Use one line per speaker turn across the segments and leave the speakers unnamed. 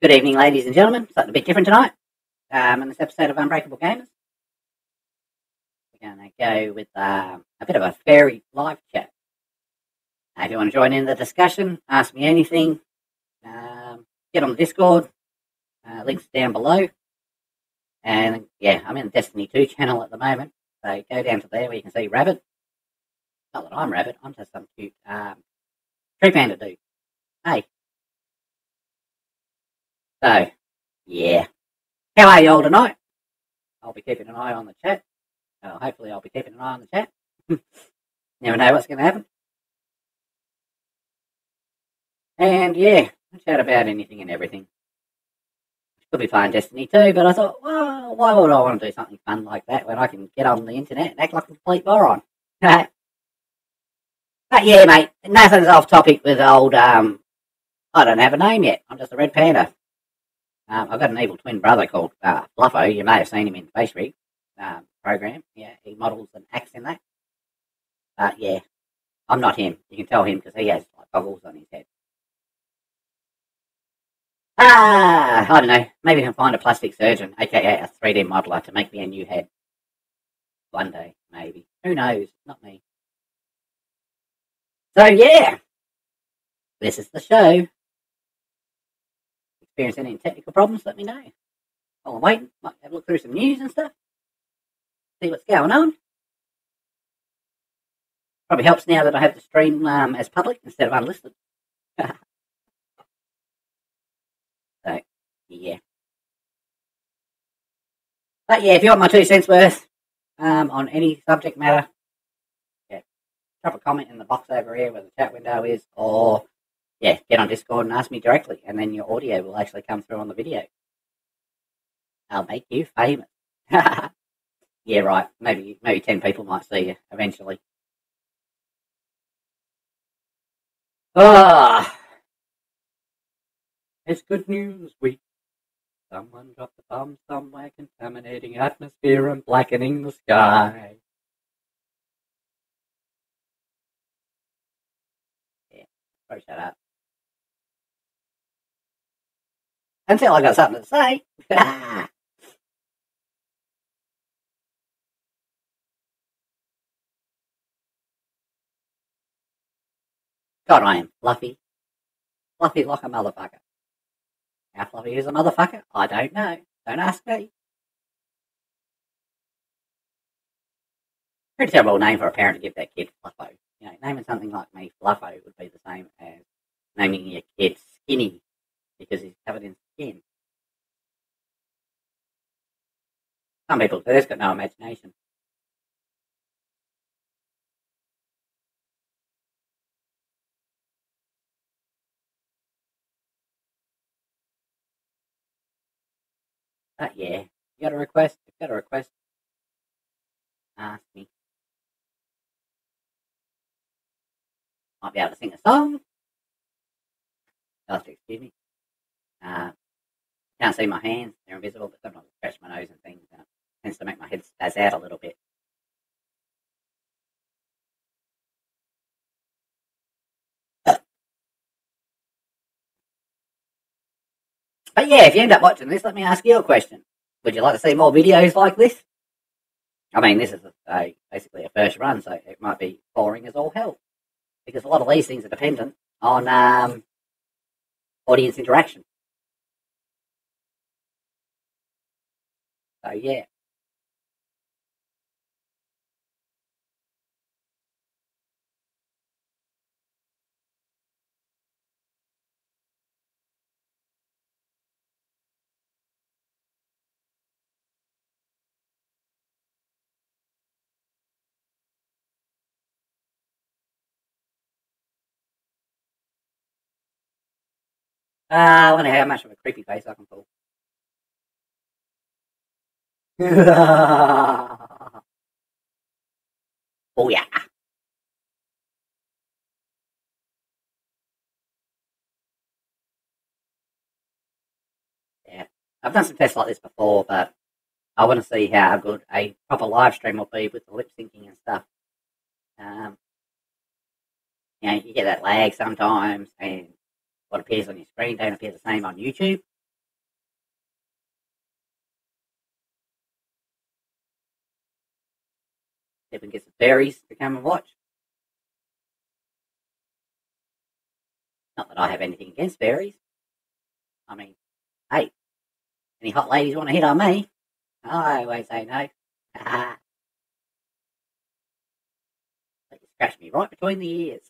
Good evening, ladies and gentlemen. Something a bit different tonight. In this episode of Unbreakable Gamers, we're going to go with a bit of a fairy live chat. If you want to join in the discussion, ask me anything, get on the Discord. Links down below. And yeah, I'm in the Destiny 2 channel at the moment, so go down to there where you can see Rabbit. Not that I'm Rabbit, I'm just some cute tree panda dude. Hey. So, yeah. How are you all tonight? I'll be keeping an eye on the chat. Hopefully I'll be keeping an eye on the chat. Never know what's going to happen. And yeah, I'll chat about anything and everything. Could be playing Destiny 2, but I thought, well, why would I want to do something fun like that when I can get on the internet and act like a complete moron? But yeah, mate, nothing's off topic with old, I don't have a name yet. I'm just a red panda. I've got an evil twin brother called Fluffo. You may have seen him in Face Rig program. Yeah, he models and acts in that. But yeah, I'm not him. You can tell him because he has like goggles on his head. I don't know. Maybe I can find a plastic surgeon, aka a 3D modeler, to make me a new head. One day, maybe. Who knows? Not me. So yeah, this is the show. Experience any technical problems, let me know. While I'm waiting, might have a look through some news and stuff. See what's going on. Probably helps now that I have the stream as public instead of unlisted. So, yeah. But yeah, if you want my 2 cents worth on any subject matter, yeah, drop a comment in the box over here where the chat window is, or yeah, get on Discord and ask me directly, and then your audio will actually come through on the video. I'll make you famous. Yeah, right. Maybe 10 people might see you eventually. It's good news week. Someone dropped a bomb somewhere, contaminating atmosphere and blackening the sky. Yeah, probably shut up. Until I got something to say. God, I am fluffy. Fluffy like a motherfucker. How fluffy is a motherfucker? I don't know. Don't ask me. Pretty terrible name for a parent to give their kid Fluffo. You know, naming something like me Fluffo would be the same as naming your kid Skinny because he's covered in skin. Some people do. They've got no imagination. But yeah, you got a request? Ask me. Might be able to sing a song. You'll have to excuse me. Can't see my hands, they're invisible, but sometimes I scratch my nose and things. It tends to make my head spaz out a little bit. But yeah, if you end up watching this, let me ask you a question. Would you like to see more videos like this? I mean, this is basically a first run, so it might be boring as all hell. Because a lot of these things are dependent on audience interaction. So yeah. I wonder how much of a creepy face I can pull. Oh yeah. Yeah. I've done some tests like this before, but I want to see how good a proper live stream will be with the lip syncing and stuff. You know, you get that lag sometimes, and what appears on your screen don't appear the same on YouTube. See if we can get some fairies to come and watch. Not that I have anything against fairies. I mean, hey, any hot ladies want to hit on me? I won't say no. But you scratch me right between the ears.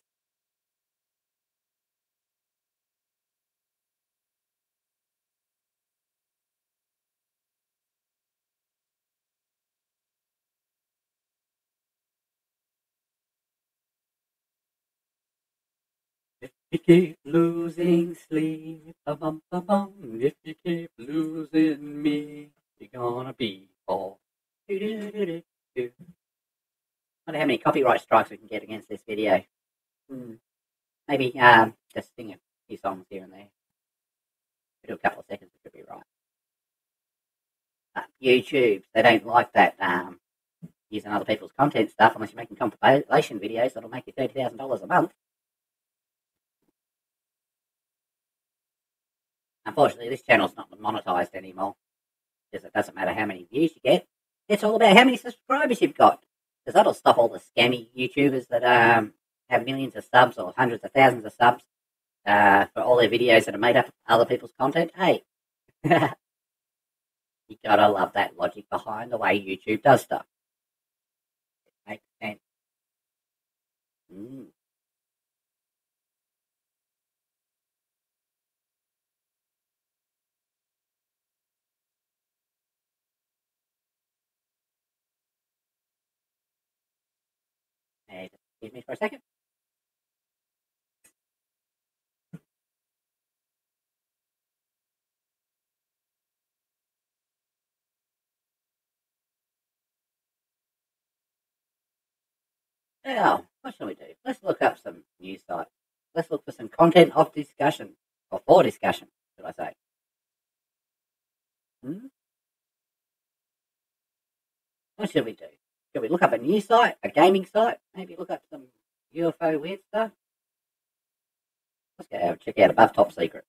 If you keep losing sleep, if you keep losing me, you're gonna be poor. Wonder how many copyright strikes we can get against this video. Maybe just sing a few songs here and there. Do a couple of seconds, it could be right. YouTube, they don't like that using other people's content stuff unless you're making compilation videos that'll make you $30,000 a month. Unfortunately, this channel's not monetized anymore because it doesn't matter how many views you get. It's all about how many subscribers you've got, because that'll stop all the scammy YouTubers that have millions of subs or hundreds of thousands of subs for all their videos that are made up of other people's content. Hey, you gotta love that logic behind the way YouTube does stuff. It makes sense. Hey, excuse me for a second. Now, what shall we do? Let's look up some news sites. Let's look for some content of discussion, or for discussion, should I say. What should we do? Should we look up a news site, a gaming site? Maybe look up some UFO weird stuff? Let's go have a check out Above Top Secret.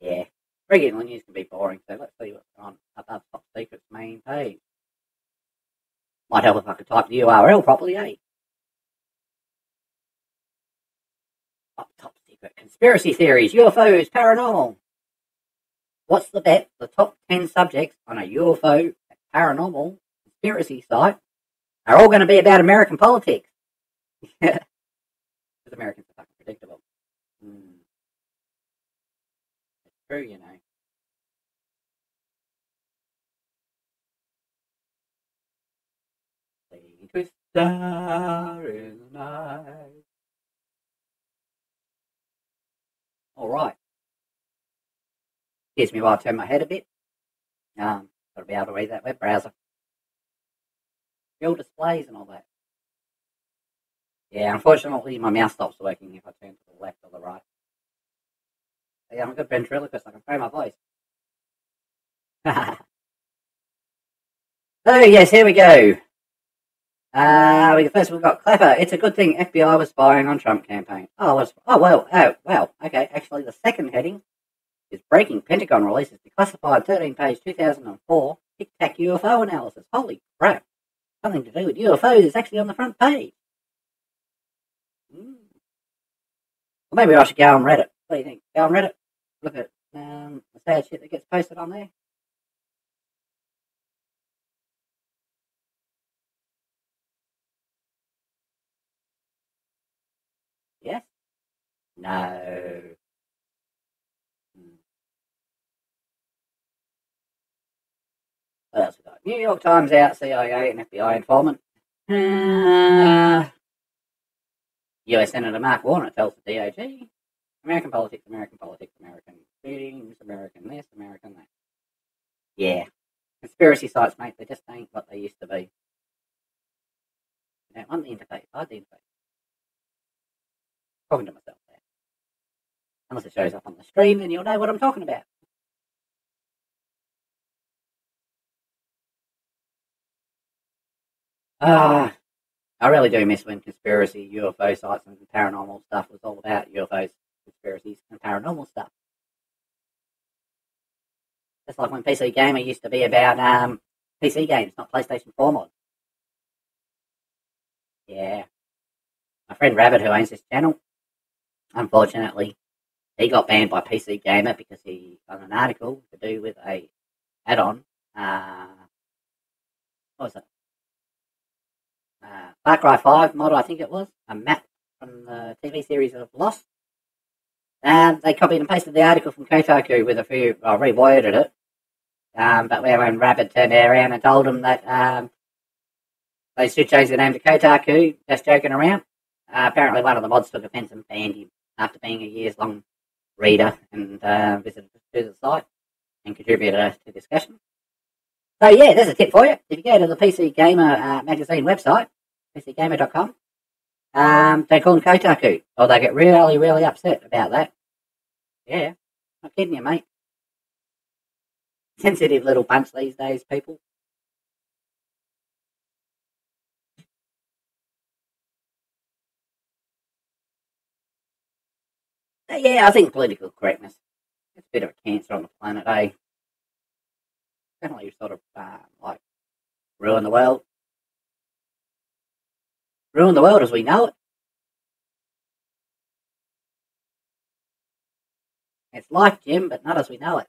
Yeah, regular news can be boring, so let's see what's on Above Top Secret's main page. Might help if I could type the URL properly, eh? Top Secret conspiracy theories, UFOs, paranormal. What's the bet? The top 10 subjects on a UFO paranormal conspiracy site are all going to be about American politics. Because Americans are fucking predictable. It's true, you know. Seeing to a star in the night. Alright. Excuse me while I turn my head a bit. Got to be able to read that web browser. Fill displays and all that. Yeah, unfortunately my mouse stops working if I turn to the left or the right. So yeah, I'm a good ventriloquist, I can throw my voice. So yes, here we go. First we've got Clapper. It's a good thing FBI was spying on Trump campaign. Well. Okay, actually the second heading is breaking Pentagon releases declassified 13-page 2004 Tic Tac UFO analysis. Holy crap. Something to do with UFOs is actually on the front page. Well, maybe I should go on Reddit. What do you think? Go on Reddit? Look at the sad shit that gets posted on there. Yes? No. What else we got? New York Times out, CIA and FBI informant. US Senator Mark Warner tells the DOJ, American politics, American shootings, American this, American that. Yeah. Conspiracy sites, mate, they just ain't what they used to be. You don't want the interface, hide the interface. Talking to myself there. Unless it shows up on the stream, then you'll know what I'm talking about. I really do miss when conspiracy, UFO sites and paranormal stuff was all about UFOs, conspiracies and paranormal stuff. Just like when PC Gamer used to be about PC games, not PlayStation 4 mods. Yeah. My friend Rabbit, who owns this channel, unfortunately, he got banned by PC Gamer because he done an article to do with a add-on. What was it? Far Cry 5 mod, I think it was. A map from the TV series of Lost. They copied and pasted the article from Kotaku with a few, reworded it. But when Rabbit turned around and told him that they should change the name to Kotaku, just joking around, apparently one of the mods took offence and banned him after being a years-long reader and visitor to the site and contributor to discussion. So yeah, there's a tip for you. If you go to the PC Gamer magazine website, pcgamer.com, they call them Kotaku, or they get really, really upset about that. Yeah, not kidding you, mate. Sensitive little bunch these days, people. So, yeah, I think political correctness is a bit of a cancer on the planet, eh? Definitely sort of like ruin the world. Ruin the world as we know it. It's life, Jim, but not as we know it.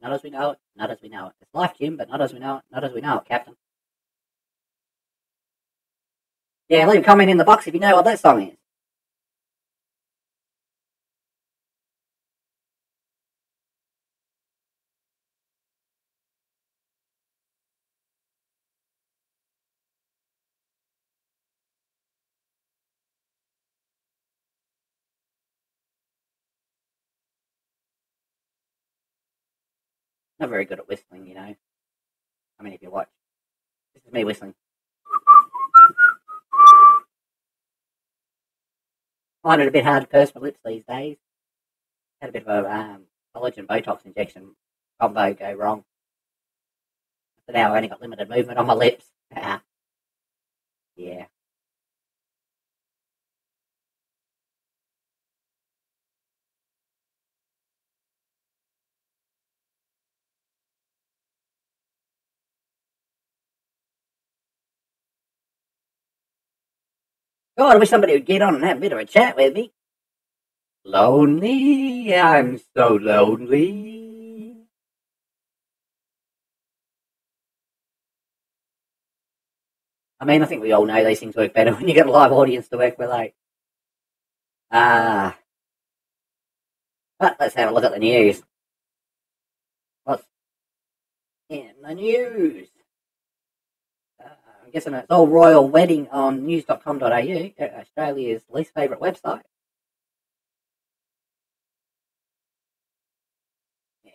Not as we know it, not as we know it. It's life, Jim, but not as we know it, not as we know it, Captain. Yeah, leave a comment in the box if you know what that song is. Not very good at whistling, you know. I mean, if you watch. This is me whistling. Find it a bit hard to purse my lips these days. Had a bit of a collagen Botox injection combo go wrong. So now I've only got limited movement on my lips. Yeah. God, I wish somebody would get on and have a bit of a chat with me. Lonely, I'm so lonely. I mean, I think we all know these things work better when you get a live audience to work with, like. But let's have a look at the news. What's in the news? I'm guessing it's all royal wedding on news.com.au, Australia's least favourite website. Yeah.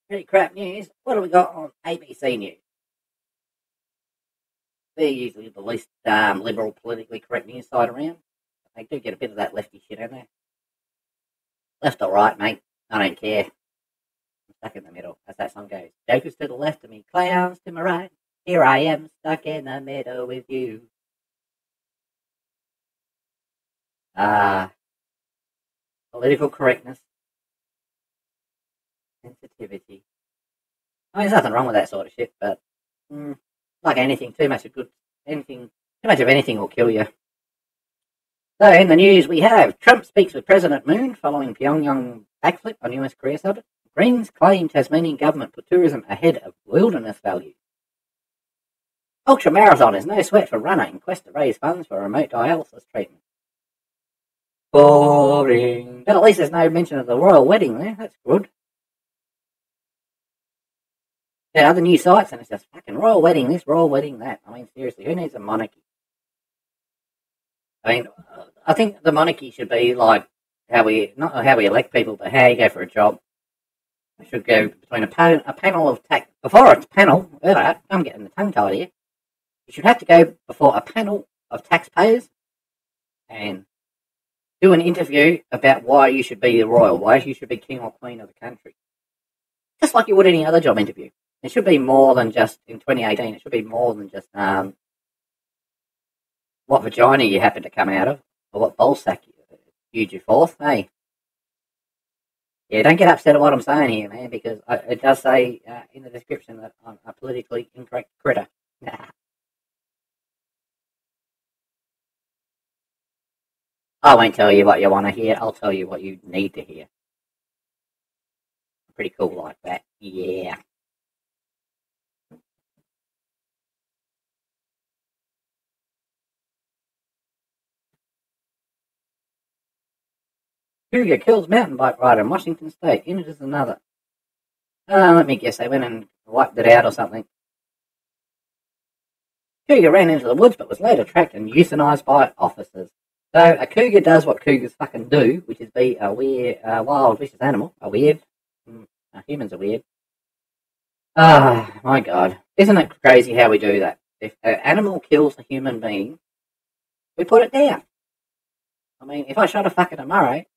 Pretty crap news. What do we got on ABC News? They're usually the least liberal, politically correct news site around. They do get a bit of that lefty shit in there. Left or right, mate. I don't care. I'm stuck in the middle, as that song goes. Jokers to the left of me, clowns to my right. Here I am, stuck in the middle with you. Political correctness. Sensitivity. I mean, there's nothing wrong with that sort of shit, but like anything, too much of anything will kill you. So in the news we have Trump speaks with President Moon following Pyongyang backflip on US Korea summit. Greens claim Tasmanian government put tourism ahead of wilderness value. Ultra marathon is no sweat for runner in quest to raise funds for remote dialysis treatment. Boring. But at least there's no mention of the royal wedding there. That's good. Yeah, other news sites, and it's just fucking royal wedding this, royal wedding that. I mean, seriously, who needs a monarchy? I mean, I think the monarchy should be like not how we elect people, but how you go for a job. It should go between a panel of before a panel. I'm getting the tongue tied here. You should have to go before a panel of taxpayers and do an interview about why you should be the royal, why you should be king or queen of the country, just like you would any other job interview. It should be more than just in 2018. It should be more than just what vagina you happen to come out of, or what ball sack you forth. Hey, Yeah, don't get upset at what I'm saying here, man, because it does say in the description that I'm a politically incorrect critter. I won't tell you what you want to hear. I'll tell you what you need to hear. Pretty cool like that. Yeah. Cougar kills mountain bike rider in Washington State. Images another. Let me guess. They went and wiped it out or something. Cougar ran into the woods but was later tracked and euthanized by officers. So a cougar does what cougars fucking do, which is be a weird, wild, vicious animal. A weird. Humans are weird. Ah, my God. Isn't it crazy how we do that? If an animal kills a human being, we put it down. I mean, if I shot a fucking murray,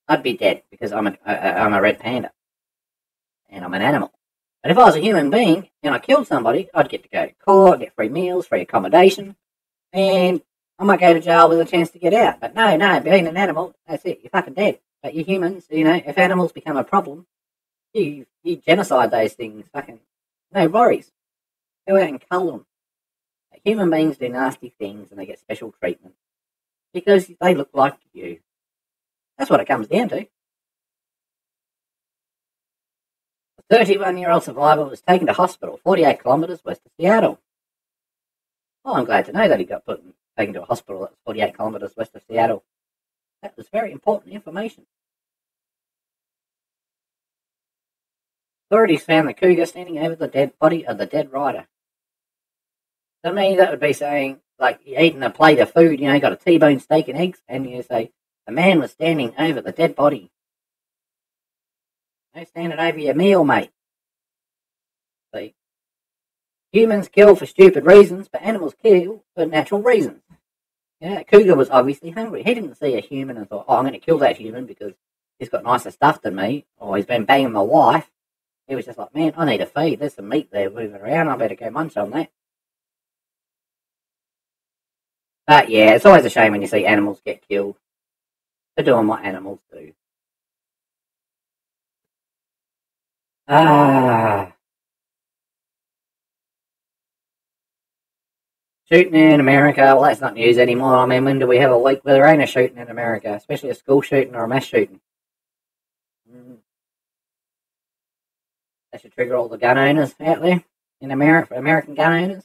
I'd be dead because I'm a red panda. And I'm an animal. But if I was a human being and I killed somebody, I'd get to go to court, get free meals, free accommodation, and I might go to jail with a chance to get out. But no, being an animal, that's it. You're fucking dead. But you humans, if animals become a problem, you genocide those things. Fucking no worries. Go out and cull them. But human beings do nasty things and they get special treatment because they look like you. That's what it comes down to. A 31-year-old survivor was taken to hospital 48 kilometres west of Seattle. Well, I'm glad to know that he got taken to a hospital that's 48 kilometres west of Seattle. That was very important information. Authorities found the cougar standing over the dead body of the dead rider. To me, that would be saying, like, you're eating a plate of food, got a T-bone steak and eggs, and you say, the man was standing over the dead body. No standing over your meal, mate. See? Humans kill for stupid reasons, but animals kill for natural reasons. Cougar was obviously hungry. He didn't see a human and thought, I'm going to kill that human because he's got nicer stuff than me, or he's been banging my wife. He was just like, man, I need a feed. There's some meat there moving around. I better go munch on that. But yeah, it's always a shame when you see animals get killed. They're doing what animals do. Shooting in America, well, that's not news anymore. I mean, when do we have a week where there ain't a shooting in America, especially a school shooting or a mass shooting? That should trigger all the gun owners out there in America, American gun owners.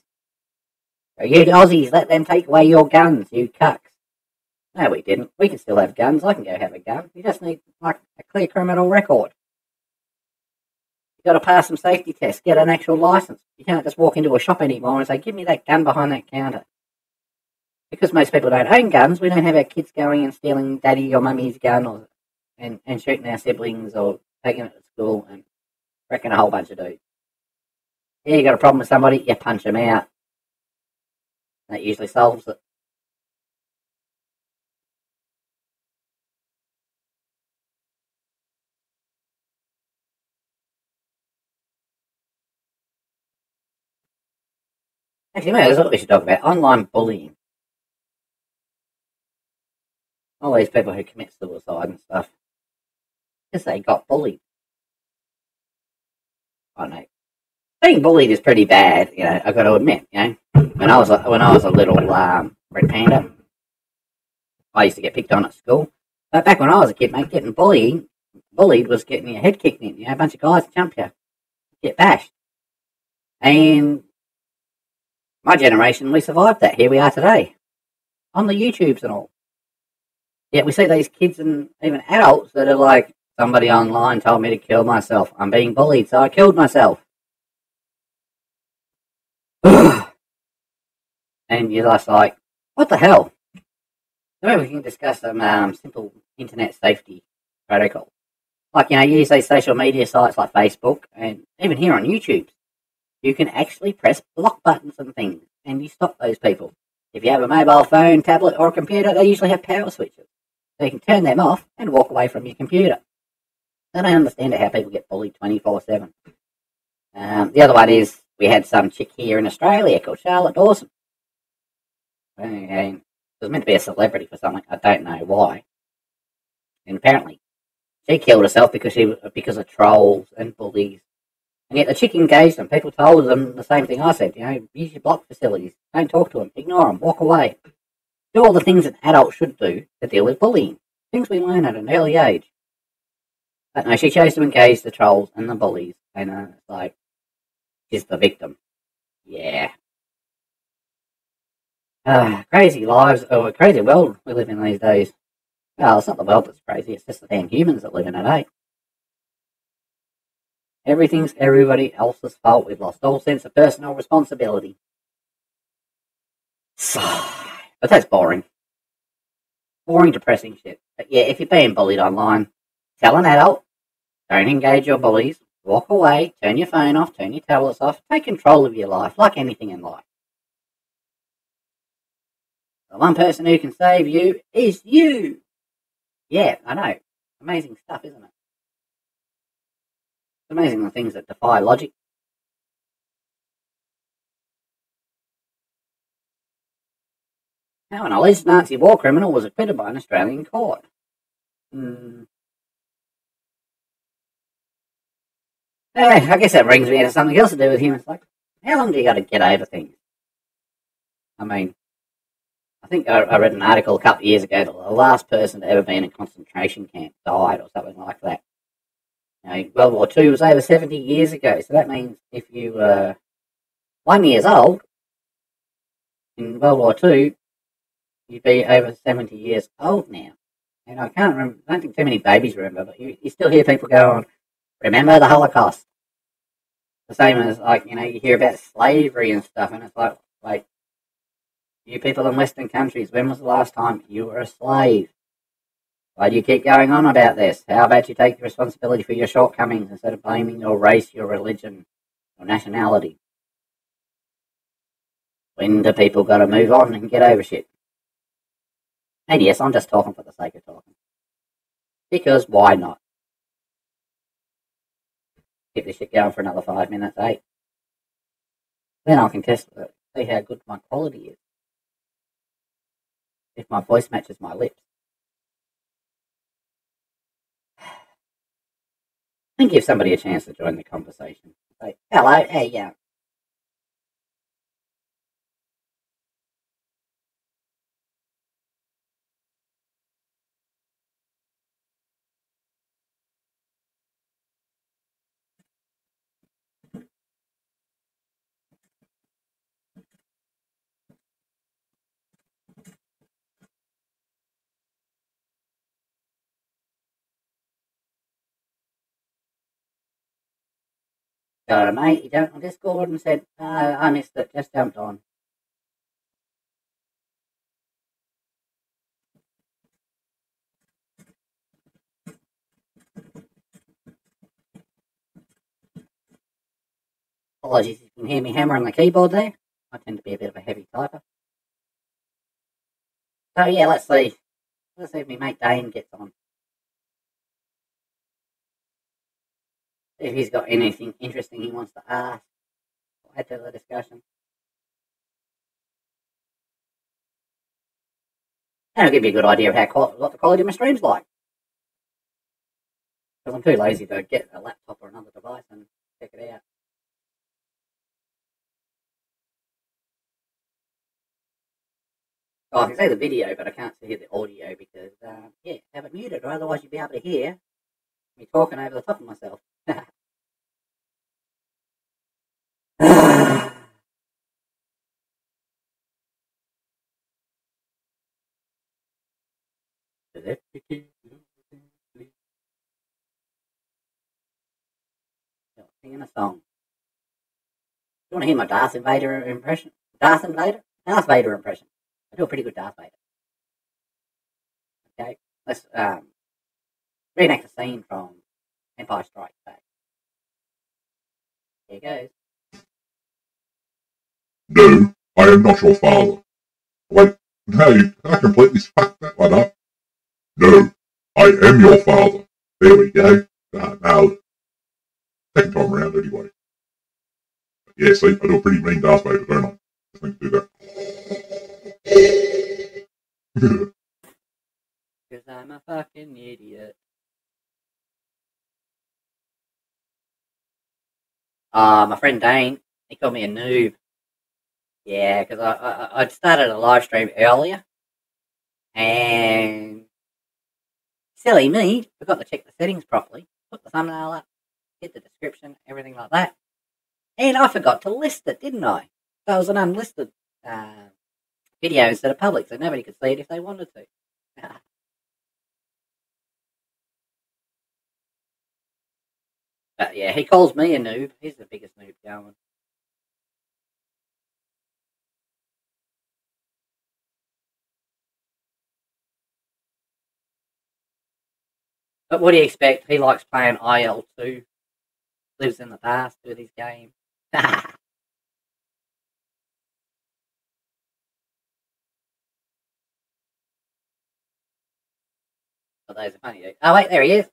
So you Aussies, let them take away your guns, you cucks. No, we didn't. We can still have guns. I can go have a gun. You just need, like, a clear criminal record. You've got to pass some safety tests, get an actual license. You can't just walk into a shop anymore and say, give me that gun behind that counter. Because most people don't own guns, we don't have our kids going and stealing daddy or mummy's gun and shooting our siblings or taking it to school and wrecking a whole bunch of dudes. Yeah, you got a problem with somebody, you punch them out. That usually solves it. Actually, maybe that's what we should talk about. Online bullying. All these people who commit suicide and stuff. Because they got bullied. I know. Being bullied is pretty bad, I've got to admit, When I was a little red panda, I used to get picked on at school. But back when I was a kid, mate, getting bullied was getting your head kicked in. A bunch of guys jump you, get bashed. And my generation, we survived that. Here we are today, on the YouTubes and all. Yet we see these kids and even adults that are like, somebody online told me to kill myself. I'm being bullied, so I killed myself. And you're just like, what the hell? Maybe we can discuss some simple internet safety protocols. Like, you use these social media sites like Facebook and even here on YouTube. You can actually press block buttons and things and you stop those people. If you have a mobile phone, tablet or a computer, they usually have power switches. So you can turn them off and walk away from your computer. I don't understand how people get bullied 24/7. The other one is we had some chick here in Australia called Charlotte Dawson. And it was meant to be a celebrity for something. I don't know why. And apparently She killed herself because of trolls and bullies. And yet the chick engaged them. People told them the same thing I said. Use your block facilities. Don't talk to them. Ignore them. Walk away. Do all the things an adult should do to deal with bullying. Things we learn at an early age. But no, she chose to engage the trolls and the bullies. And it's like, she's the victim. Yeah. Crazy lives, or a crazy world we live in these days. Well, it's not the world that's crazy, it's just the damn humans that live in it, eh? Everything's everybody else's fault. We've lost all sense of personal responsibility. But that's boring. Boring, depressing shit. But yeah, if you're being bullied online, tell an adult, don't engage your bullies, walk away, turn your phone off, turn your tablets off, take control of your life, like anything in life. The one person who can save you is you. Yeah, I know. Amazing stuff, isn't it? It's amazing the things that defy logic. How an alleged Nazi war criminal was acquitted by an Australian court. I guess that brings me to something else to do with humans. Like, how long do you got to get over things? I mean, I think I read an article a couple of years ago that the last person to ever be in a concentration camp died or something like that. World War II was over 70 years ago, so that means if you were 1 year old in World War II, you'd be over 70 years old now. And I can't remember, I don't think too many babies remember, but you still hear people go on, remember the Holocaust. The same as, like, you hear about slavery and stuff, and it's like, you people in Western countries, when was the last time you were a slave? Why do you keep going on about this? How about you take responsibility for your shortcomings instead of blaming your race, your religion, or nationality? When do people got to move on and get over shit? And yes, I'm just talking for the sake of talking. Because why not? Keep this shit going for another 5 minutes, eh? Then I can test it, see how good my quality is. If my voice matches my lips. And give somebody a chance to join the conversation. Say, hello, hey, yeah. Got a mate, he jumped on Discord and said, I missed it, just jumped on. Apologies if you can hear me hammering the keyboard there. I tend to be a bit of a heavy typer. So yeah, let's see. Let's see if my mate Dane gets on. If he's got anything interesting he wants to ask. Add to the discussion. And it'll give you a good idea of what the quality of my stream's like. Because I'm too lazy to get a laptop or another device and check it out. Oh, I can see the video, but I can't see the audio because, yeah, have it muted, or otherwise you'd be able to hear me talking over the top of myself. Singing a song. You want to hear my Darth Vader impression? Darth Vader impression. I do a pretty good Darth Vader. Okay, let's reenact a scene from Empire Strikes Back. Here goes.
No, I am not your father. Wait, no, I completely fucked that one up. No, I am your father. There we go. Now, second time around anyway. Yeah, see, I do a pretty mean Darth Vader, don't I? Just need to do that.
Because I'm a fucking idiot. My friend Dane, he called me a noob. Yeah, because I'd started a live stream earlier, and silly me, forgot to check the settings properly, put the thumbnail up, hit the description, everything like that, and I forgot to list it, didn't I? So it was an unlisted video instead of public, so nobody could see it if they wanted to. But yeah, he calls me a noob. He's the biggest noob going. But what do you expect? He likes playing IL-2. Lives in the past with his game. But those are funny, dude. Oh, wait, there he is.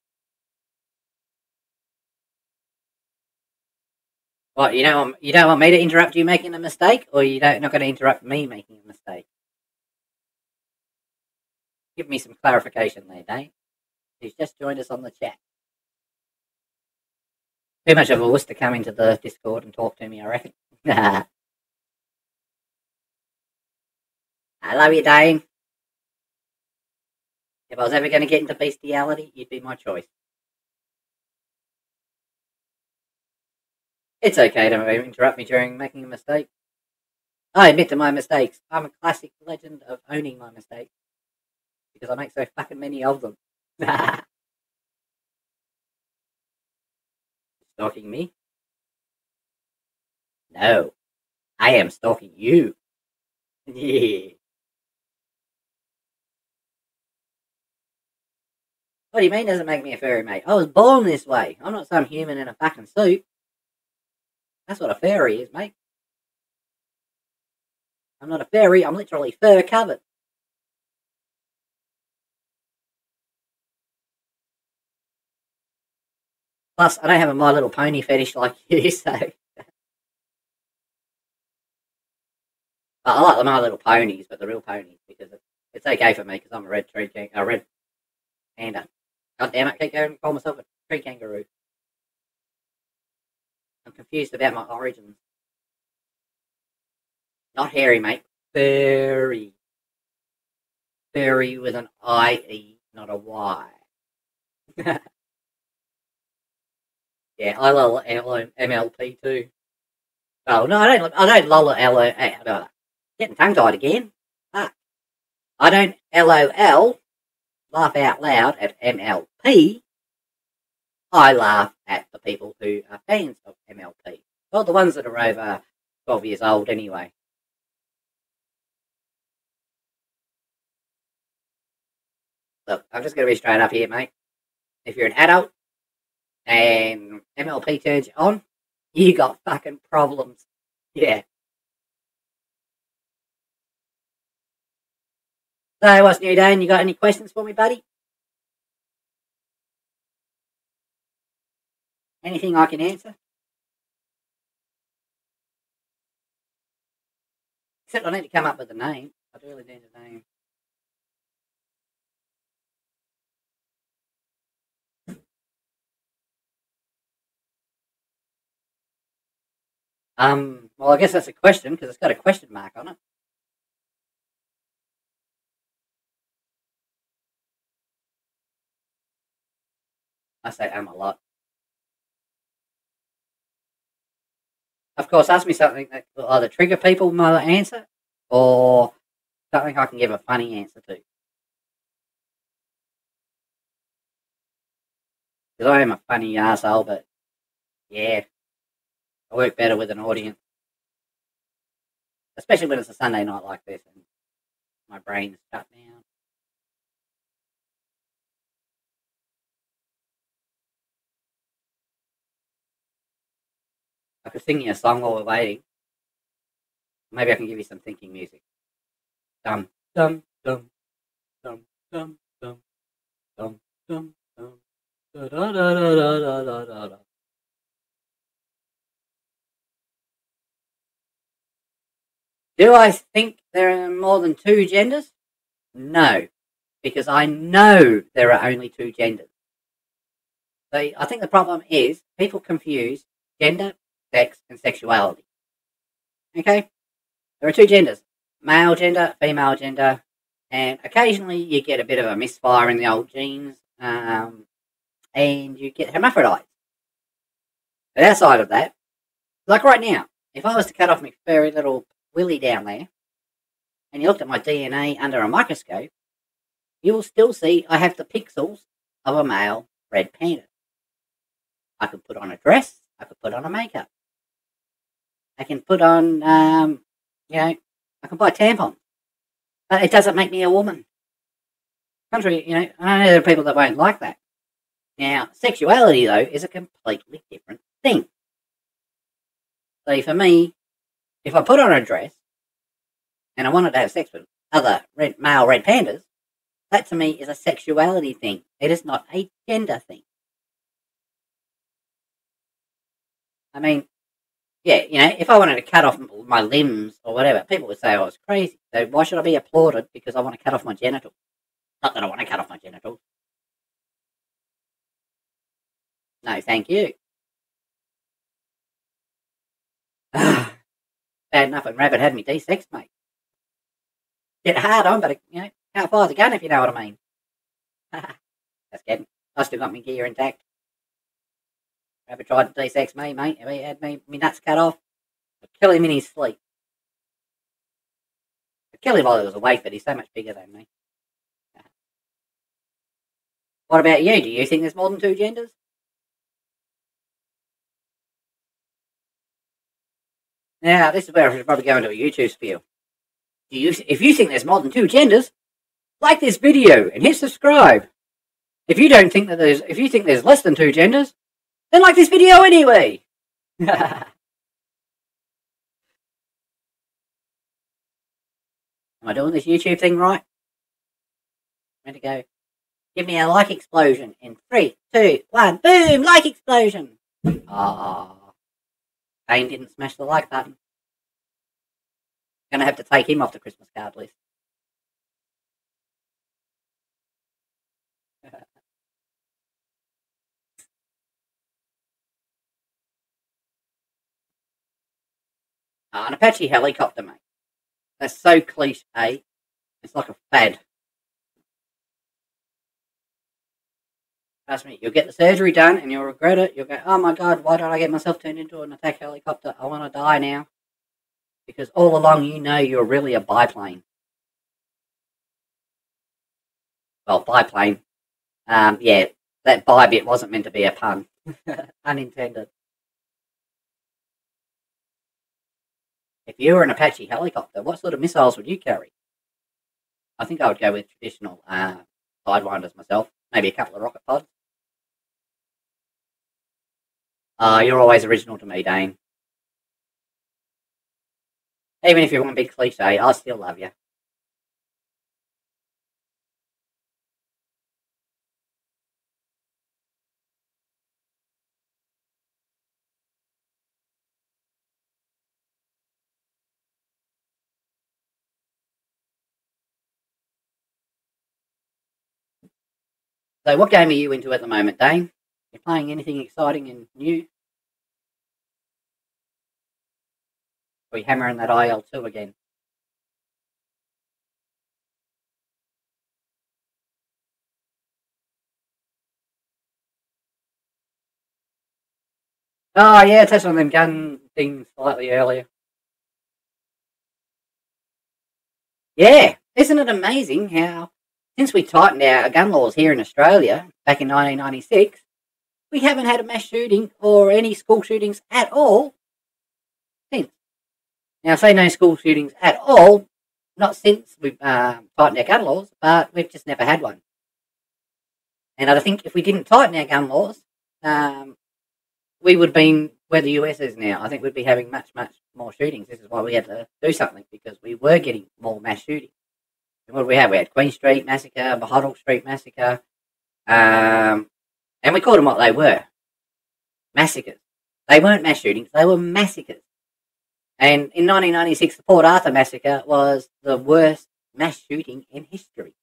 What, you don't want me to interrupt you making a mistake, or not going to interrupt me making a mistake? Give me some clarification there, Dane. He's just joined us on the chat. Too much of a wuss to come into the Discord and talk to me, I reckon. I love you, Dane. If I was ever going to get into bestiality, you'd be my choice. It's okay to interrupt me during making a mistake. I admit to my mistakes. I'm a classic legend of owning my mistakes. Because I make so fucking many of them. Stalking me? No. I am stalking you. Yeah. What do you mean doesn't make me a furry, mate? I was born this way. I'm not some human in a fucking suit. That's what a furry is, mate. I'm not a furry, I'm literally fur covered. Plus, I don't have a My Little Pony fetish like you, so... I like the My Little Ponies, but the real ponies, because it's okay for me, because I'm a red panda. God damn it, I keep going and call myself a tree kangaroo. I'm confused about my origins. Not hairy, mate. Furry. Furry with an I-E, not a Y. Yeah, I love MLP too. Oh, no, I don't LOL. Getting tongue-tied again. Fuck. I don't LOL, laugh out loud, at MLP. I laugh at the people who are fans of MLP. Well, the ones that are over 12 years old anyway. Look, I'm just going to be straight up here, mate. If you're an adult and MLP turns you on, you got fucking problems. Yeah. So, what's new, Dane? You got any questions for me, buddy? Anything I can answer? Except I need to come up with a name. I really need a name. Well, I guess that's a question, because it's got a question mark on it. I say a lot. Of course, ask me something that will either trigger people with my answer, or something I can give a funny answer to. Because I am a funny arsehole, but yeah, I work better with an audience. Especially when it's a Sunday night like this and my brain's shut down. I could sing you a song while we're waiting. Maybe I can give you some thinking music. Dum dum dum dum dum dum dum dum dum da da da da da da da da. Do I think there are more than two genders? No, because I know there are only two genders. So I think the problem is people confuse gender sex, and sexuality. Okay? There are two genders, male gender, female gender, and occasionally you get a bit of a misfire in the old genes, and you get hermaphrodites. But outside of that, like right now, if I was to cut off my furry little willy down there, and you looked at my DNA under a microscope, you will still see I have the pixels of a male red panda. I could put on a dress, I could put on a makeup. I can put on, I can buy tampons. But it doesn't make me a woman. Contrary, I know there are people that won't like that. Now, sexuality, though, is a completely different thing. So for me, if I put on a dress and I wanted to have sex with other male red pandas, that to me is a sexuality thing. It is not a gender thing. I mean, yeah, if I wanted to cut off my limbs or whatever, people would say I was crazy. So why should I be applauded because I want to cut off my genitals? Not that I want to cut off my genitals. No, thank you. Bad enough when Rabbit had me D6, mate. Get hard on, but, can't fire the gun if you know what I mean. That's kidding. I still got my gear intact. Rabbit tried to D6 me, mate. If he had me nuts cut off, I'd kill him in his sleep. I'd kill him while he was awake, but he's so much bigger than me. What about you? Do you think there's more than two genders? Now, this is where I should probably go into a YouTube spiel. If you think there's more than two genders, like this video and hit subscribe. If you think there's less than two genders, then like this video anyway. Am I doing this YouTube thing right? Ready to go. Give me a like explosion in 3, 2, 1. Boom! Like explosion. Kane didn't smash the like button. Gonna have to take him off the Christmas card list. An Apache helicopter, mate. That's so cliche. It's like a fad. Trust me, you'll get the surgery done and you'll regret it. You'll go, oh my god, why did I get myself turned into an attack helicopter? I want to die now. Because all along you're really a biplane. Well, biplane. Yeah, that bi bit wasn't meant to be a pun. Unintended. If you were an Apache helicopter, what sort of missiles would you carry? I think I would go with traditional Sidewinders myself. Maybe a couple of rocket pods. You're always original to me, Dane. Even if you want to be cliche, I still love you. So what game are you into at the moment, Dane? You playing anything exciting and new? Are you hammering that IL-2 again? Oh yeah, touched on them gun things slightly earlier. Yeah, isn't it amazing how, since we tightened our gun laws here in Australia back in 1996, we haven't had a mass shooting or any school shootings at all since. Now, I say no school shootings at all, not since we've tightened our gun laws, but we've just never had one. And I think if we didn't tighten our gun laws, we would have been where the US is now. I think we'd be having much, much more shootings. This is why we had to do something, because we were getting more mass shootings. And what did we have? We had Queen Street Massacre, Mahonal Street Massacre, and we called them what they were. Massacres. They weren't mass shootings, they were massacres. And in 1996, the Port Arthur Massacre was the worst mass shooting in history.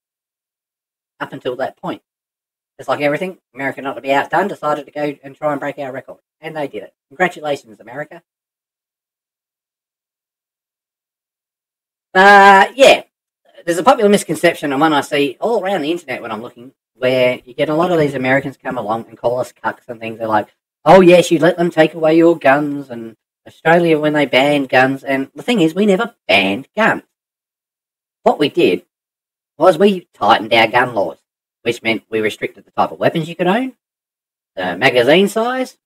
Up until that point. Just like everything, America, not to be outdone, decided to go and try and break our record. And they did it. Congratulations, America. Yeah, there's a popular misconception, and one I see all around the internet when I'm looking, where you get a lot of these Americans come along and call us cucks and things. They're like, oh, yes, you let them take away your guns, and Australia when they banned guns. And the thing is, we never banned guns. What we did was we tightened our gun laws, which meant we restricted the type of weapons you could own, the magazine size.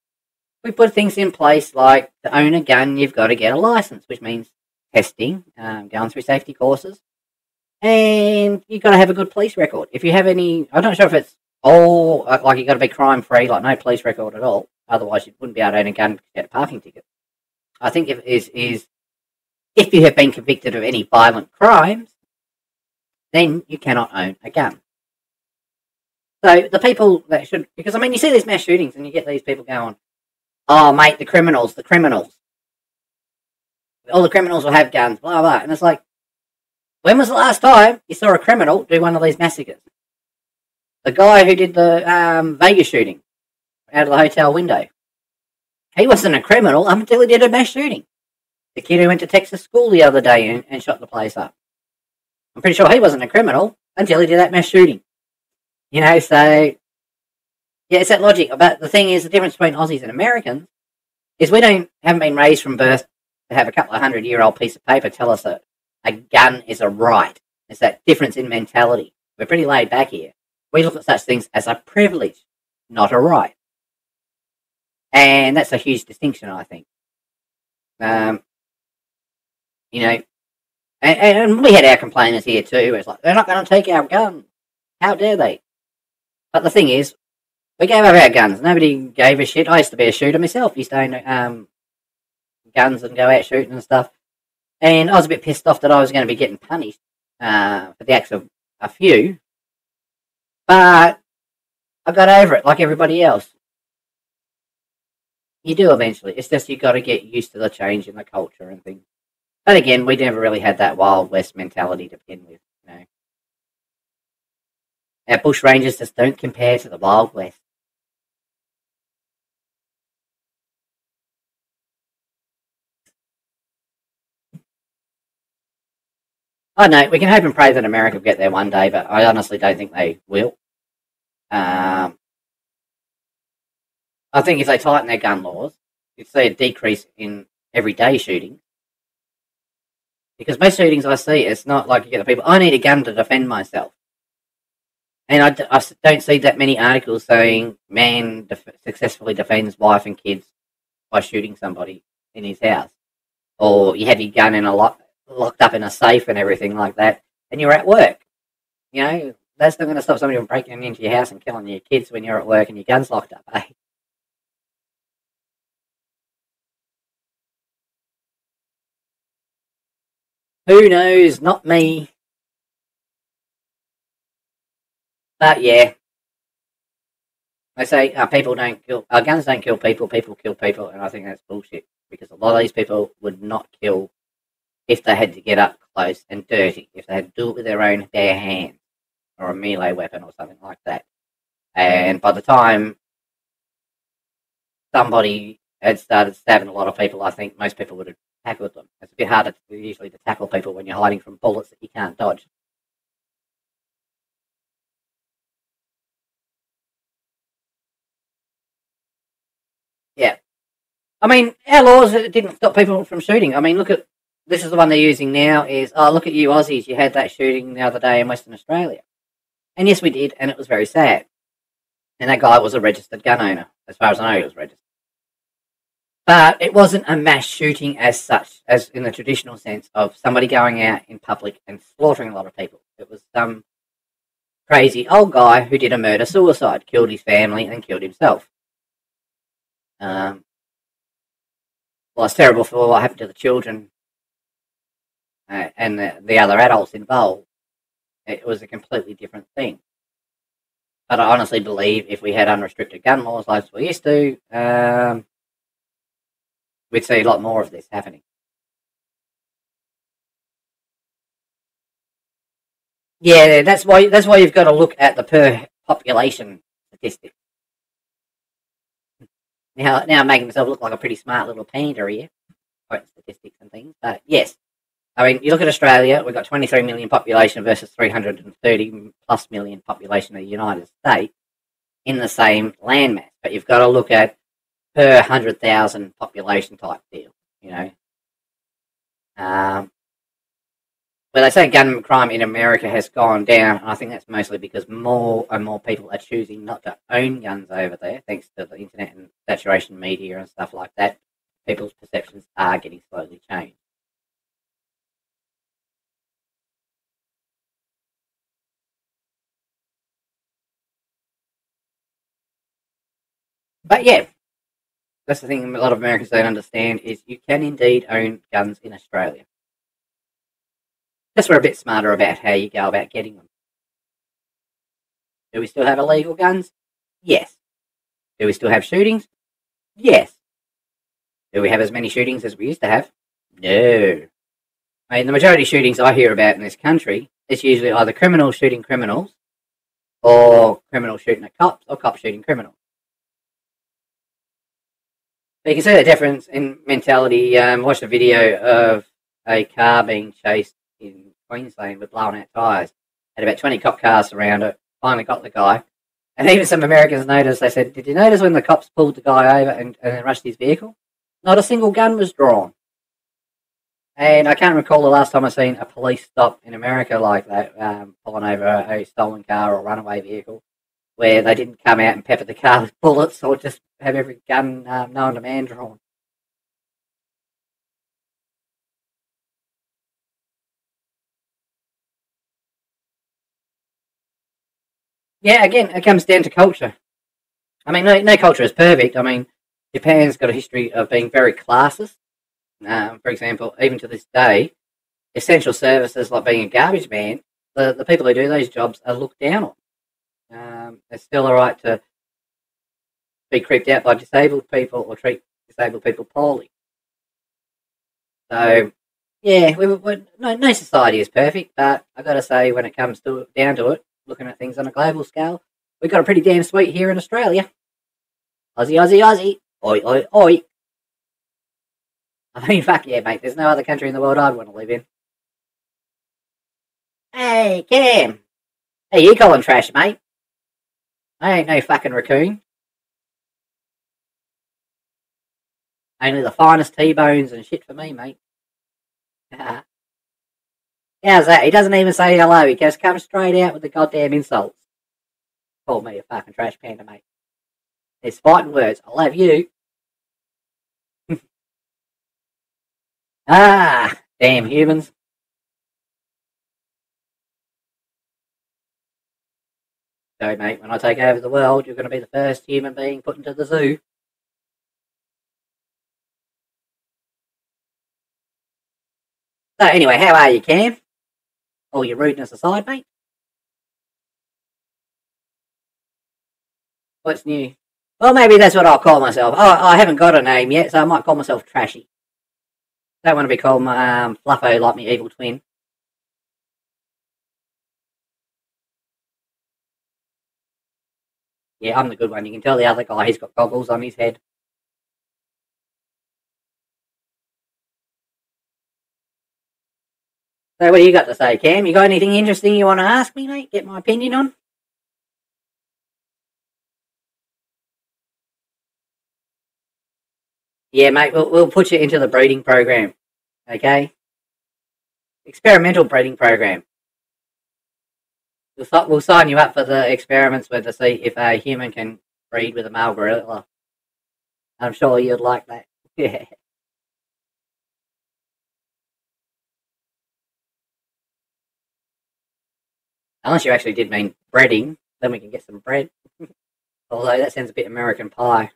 We put things in place like to own a gun, you've got to get a license, which means testing, going through safety courses, and you've got to have a good police record. If you have any, I'm not sure if it's all like you've got to be crime free, like no police record at all. Otherwise, you wouldn't be able to own a gun to get a parking ticket. I think is if you have been convicted of any violent crimes, then you cannot own a gun. So the people that should, because I mean, you see these mass shootings and you get these people going, oh, mate, the criminals. All the criminals will have guns, blah, blah. And it's like, when was the last time you saw a criminal do one of these massacres? The guy who did the Vegas shooting out of the hotel window. He wasn't a criminal until he did a mass shooting. The kid who went to Texas school the other day and shot the place up. I'm pretty sure he wasn't a criminal until he did that mass shooting. You know, so, yeah, it's that logic. But the thing is, the difference between Aussies and Americans is we haven't been raised from birth to have a couple of 100-year-old piece of paper tell us that a gun is a right. It's that difference in mentality. We're pretty laid back here. We look at such things as a privilege, not a right. And that's a huge distinction, I think. You know, and we had our complainers here too. It's like, they're not going to take our guns. How dare they? But the thing is, we gave up our guns. Nobody gave a shit. I used to be a shooter myself. Used to own guns and go out shooting and stuff. And I was a bit pissed off that I was going to be getting punished for the acts of a few. But I got over it like everybody else. You do eventually. It's just you got to get used to the change in the culture and things. But again, we never really had that Wild West mentality to begin with. You know, our bush rangers just don't compare to the Wild West. I know, we can hope and pray that America will get there one day, but I honestly don't think they will. I think if they tighten their gun laws, you'd see a decrease in everyday shootings. Because most shootings I see, it's not like you get the people, I need a gun to defend myself. And I don't see that many articles saying man successfully defends wife and kids by shooting somebody in his house. Or you have your gun in locked up in a safe and everything like that, and you're at work. You know, that's not going to stop somebody from breaking into your house and killing your kids when you're at work and your gun's locked up, eh? Who knows? Not me. But yeah, they say guns don't kill people, people kill people, and I think that's bullshit, because a lot of these people would not kill if they had to get up close and dirty, if they had to do it with their own bare hands, or a melee weapon or something like that. And by the time somebody had started stabbing a lot of people, I think most people would have tackled them. It's a bit harder usually to tackle people when you're hiding from bullets that you can't dodge. Yeah. I mean, our laws didn't stop people from shooting. I mean, this is the one they're using now is, oh, look at you Aussies, you had that shooting the other day in Western Australia. And yes, we did, and it was very sad. And that guy was a registered gun owner. As far as I know, he was registered. But it wasn't a mass shooting as such, as in the traditional sense of somebody going out in public and slaughtering a lot of people. It was some crazy old guy who did a murder-suicide, killed his family and killed himself. Well, it's terrible for what happened to the children and the other adults involved. It was a completely different thing. But I honestly believe if we had unrestricted gun laws like we used to, we'd see a lot more of this happening. Yeah, that's why you've got to look at the per population statistics. Now I'm making myself look like a pretty smart little panda here, quoting statistics and things. But yes, I mean, you look at Australia, we've got 23 million population versus 330 plus million population of the United States in the same landmass. But you've got to look at per 100,000 population type deal, you know. But they say gun crime in America has gone down, and I think that's mostly because more and more people are choosing not to own guns over there, thanks to the internet and saturation media and stuff like that. People's perceptions are getting slowly changed. But yeah, that's the thing a lot of Americans don't understand is you can indeed own guns in Australia. Just we're a bit smarter about how you go about getting them. Do we still have illegal guns? Yes. Do we still have shootings? Yes. Do we have as many shootings as we used to have? No. I mean, the majority of shootings I hear about in this country, it's usually either criminals shooting criminals, or criminals shooting at cops, or cops shooting criminals. But you can see the difference in mentality. Watched a video of a car being chased in Queensland with blown out tyres. Had about 20 cop cars around it. Finally got the guy. And even some Americans noticed, they said, did you notice when the cops pulled the guy over and rushed his vehicle? Not a single gun was drawn. And I can't recall the last time I've seen a police stop in America like that, pulling over a stolen car or runaway vehicle, where they didn't come out and pepper the car with bullets or just have every gun known to man drawn. Yeah, again, it comes down to culture. I mean, no culture is perfect. I mean, Japan's got a history of being very classist. For example, even to this day, essential services like being a garbage man, the people who do those jobs are looked down on. It's still a right to be creeped out by disabled people or treat disabled people poorly. So, yeah, no society is perfect, but I got to say, when it comes down to it, looking at things on a global scale, we've got a pretty damn sweet here in Australia. Aussie, Aussie, Aussie. Oi, oi, oi. I mean, fuck yeah, mate. There's no other country in the world I'd want to live in. Hey, Cam. Hey, you calling trash, mate? I ain't no fucking raccoon. Only the finest T-bones and shit for me, mate. How's that? He doesn't even say hello. He just comes straight out with the goddamn insults. Call me a fucking trash panda, mate. There's fighting words. I love you. Damn humans. So, mate, when I take over the world, you're going to be the first human being put into the zoo. So, anyway, how are you, Cam? All your rudeness aside, mate. What's new? Well, maybe that's what I'll call myself. Oh, I haven't got a name yet, so I might call myself Trashy. Don't want to be called Fluffo like me evil twin. Yeah, I'm the good one. You can tell the other guy, he's got goggles on his head. So what do you got to say, Cam? You got anything interesting you want to ask me, mate? Get my opinion on? Yeah, mate, we'll put you into the breeding program. Okay? Experimental breeding program. We'll sign you up for the experiments where to see if a human can breed with a male gorilla. I'm sure you'd like that. Yeah. Unless you actually did mean breading, then we can get some bread. Although that sounds a bit American Pie.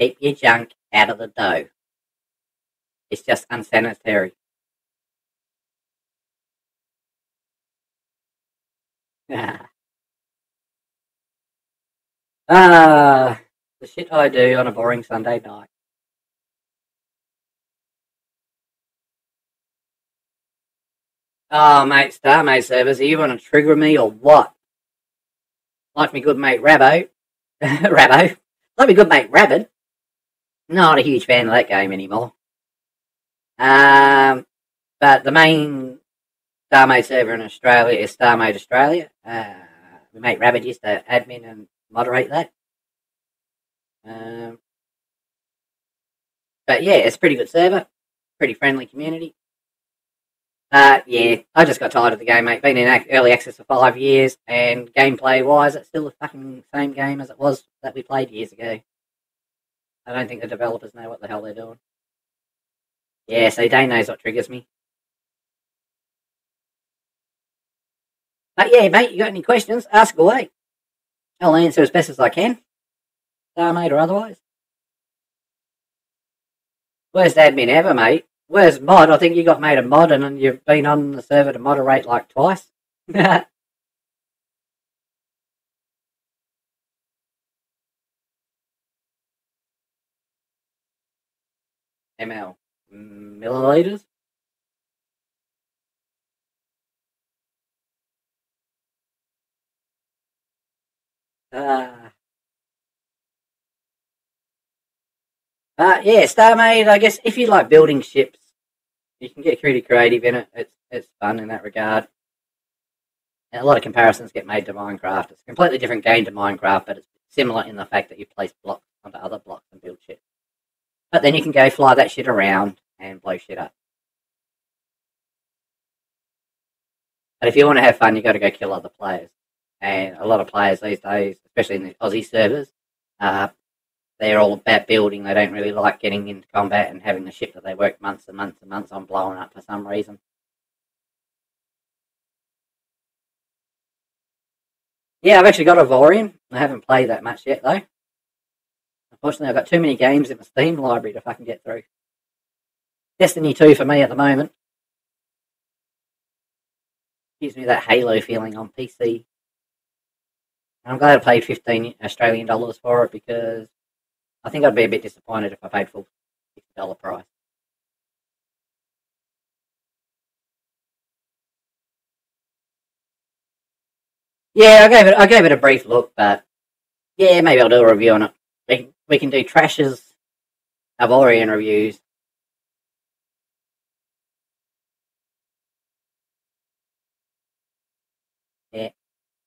Keep your junk out of the dough. It's just unsanitary. The shit I do on a boring Sunday night. Oh, mate, Starmate servers, are you want to trigger me or what? Like my good mate Rabbo. Rabbo. Like my good mate Rabbit. Not a huge fan of that game anymore. But the main Star Mode server in Australia is Star Mode Australia. My mate Rabbit used to admin and moderate that. But yeah, it's a pretty good server. Pretty friendly community. Yeah, I just got tired of the game, mate. Been in early access for 5 years, and gameplay-wise, it's still the fucking same game as it was that we played years ago. I don't think the developers know what the hell they're doing. Yeah, so Dane knows what triggers me. But yeah, mate, you got any questions? Ask away. I'll answer as best as I can. Star mate or otherwise. Worst admin ever, mate. Worst mod, I think you got made a mod and you've been on the server to moderate like twice. ML. Milliliters? Yeah, StarMade, I guess if you like building ships, you can get pretty creative in it. It's fun in that regard. And a lot of comparisons get made to Minecraft. It's a completely different game to Minecraft, but it's similar in the fact that you place blocks onto other blocks and build shit. But then you can go fly that shit around and blow shit up. But if you want to have fun, you got to go kill other players. And a lot of players these days, especially in the Aussie servers, they're all about building. They don't really like getting into combat and having the ship that they work months and months and months on blowing up for some reason. Yeah, I've actually got Avorion. I haven't played that much yet, though. Unfortunately, I've got too many games in the Steam library to fucking get through. Destiny 2 for me at the moment. Gives me that Halo feeling on PC. And I'm glad I paid 15 Australian dollars for it because I think I'd be a bit disappointed if I paid full $60 price. Yeah, I gave it a brief look, but yeah, maybe I'll do a review on it. We can do Trash's Avorion reviews. Yeah.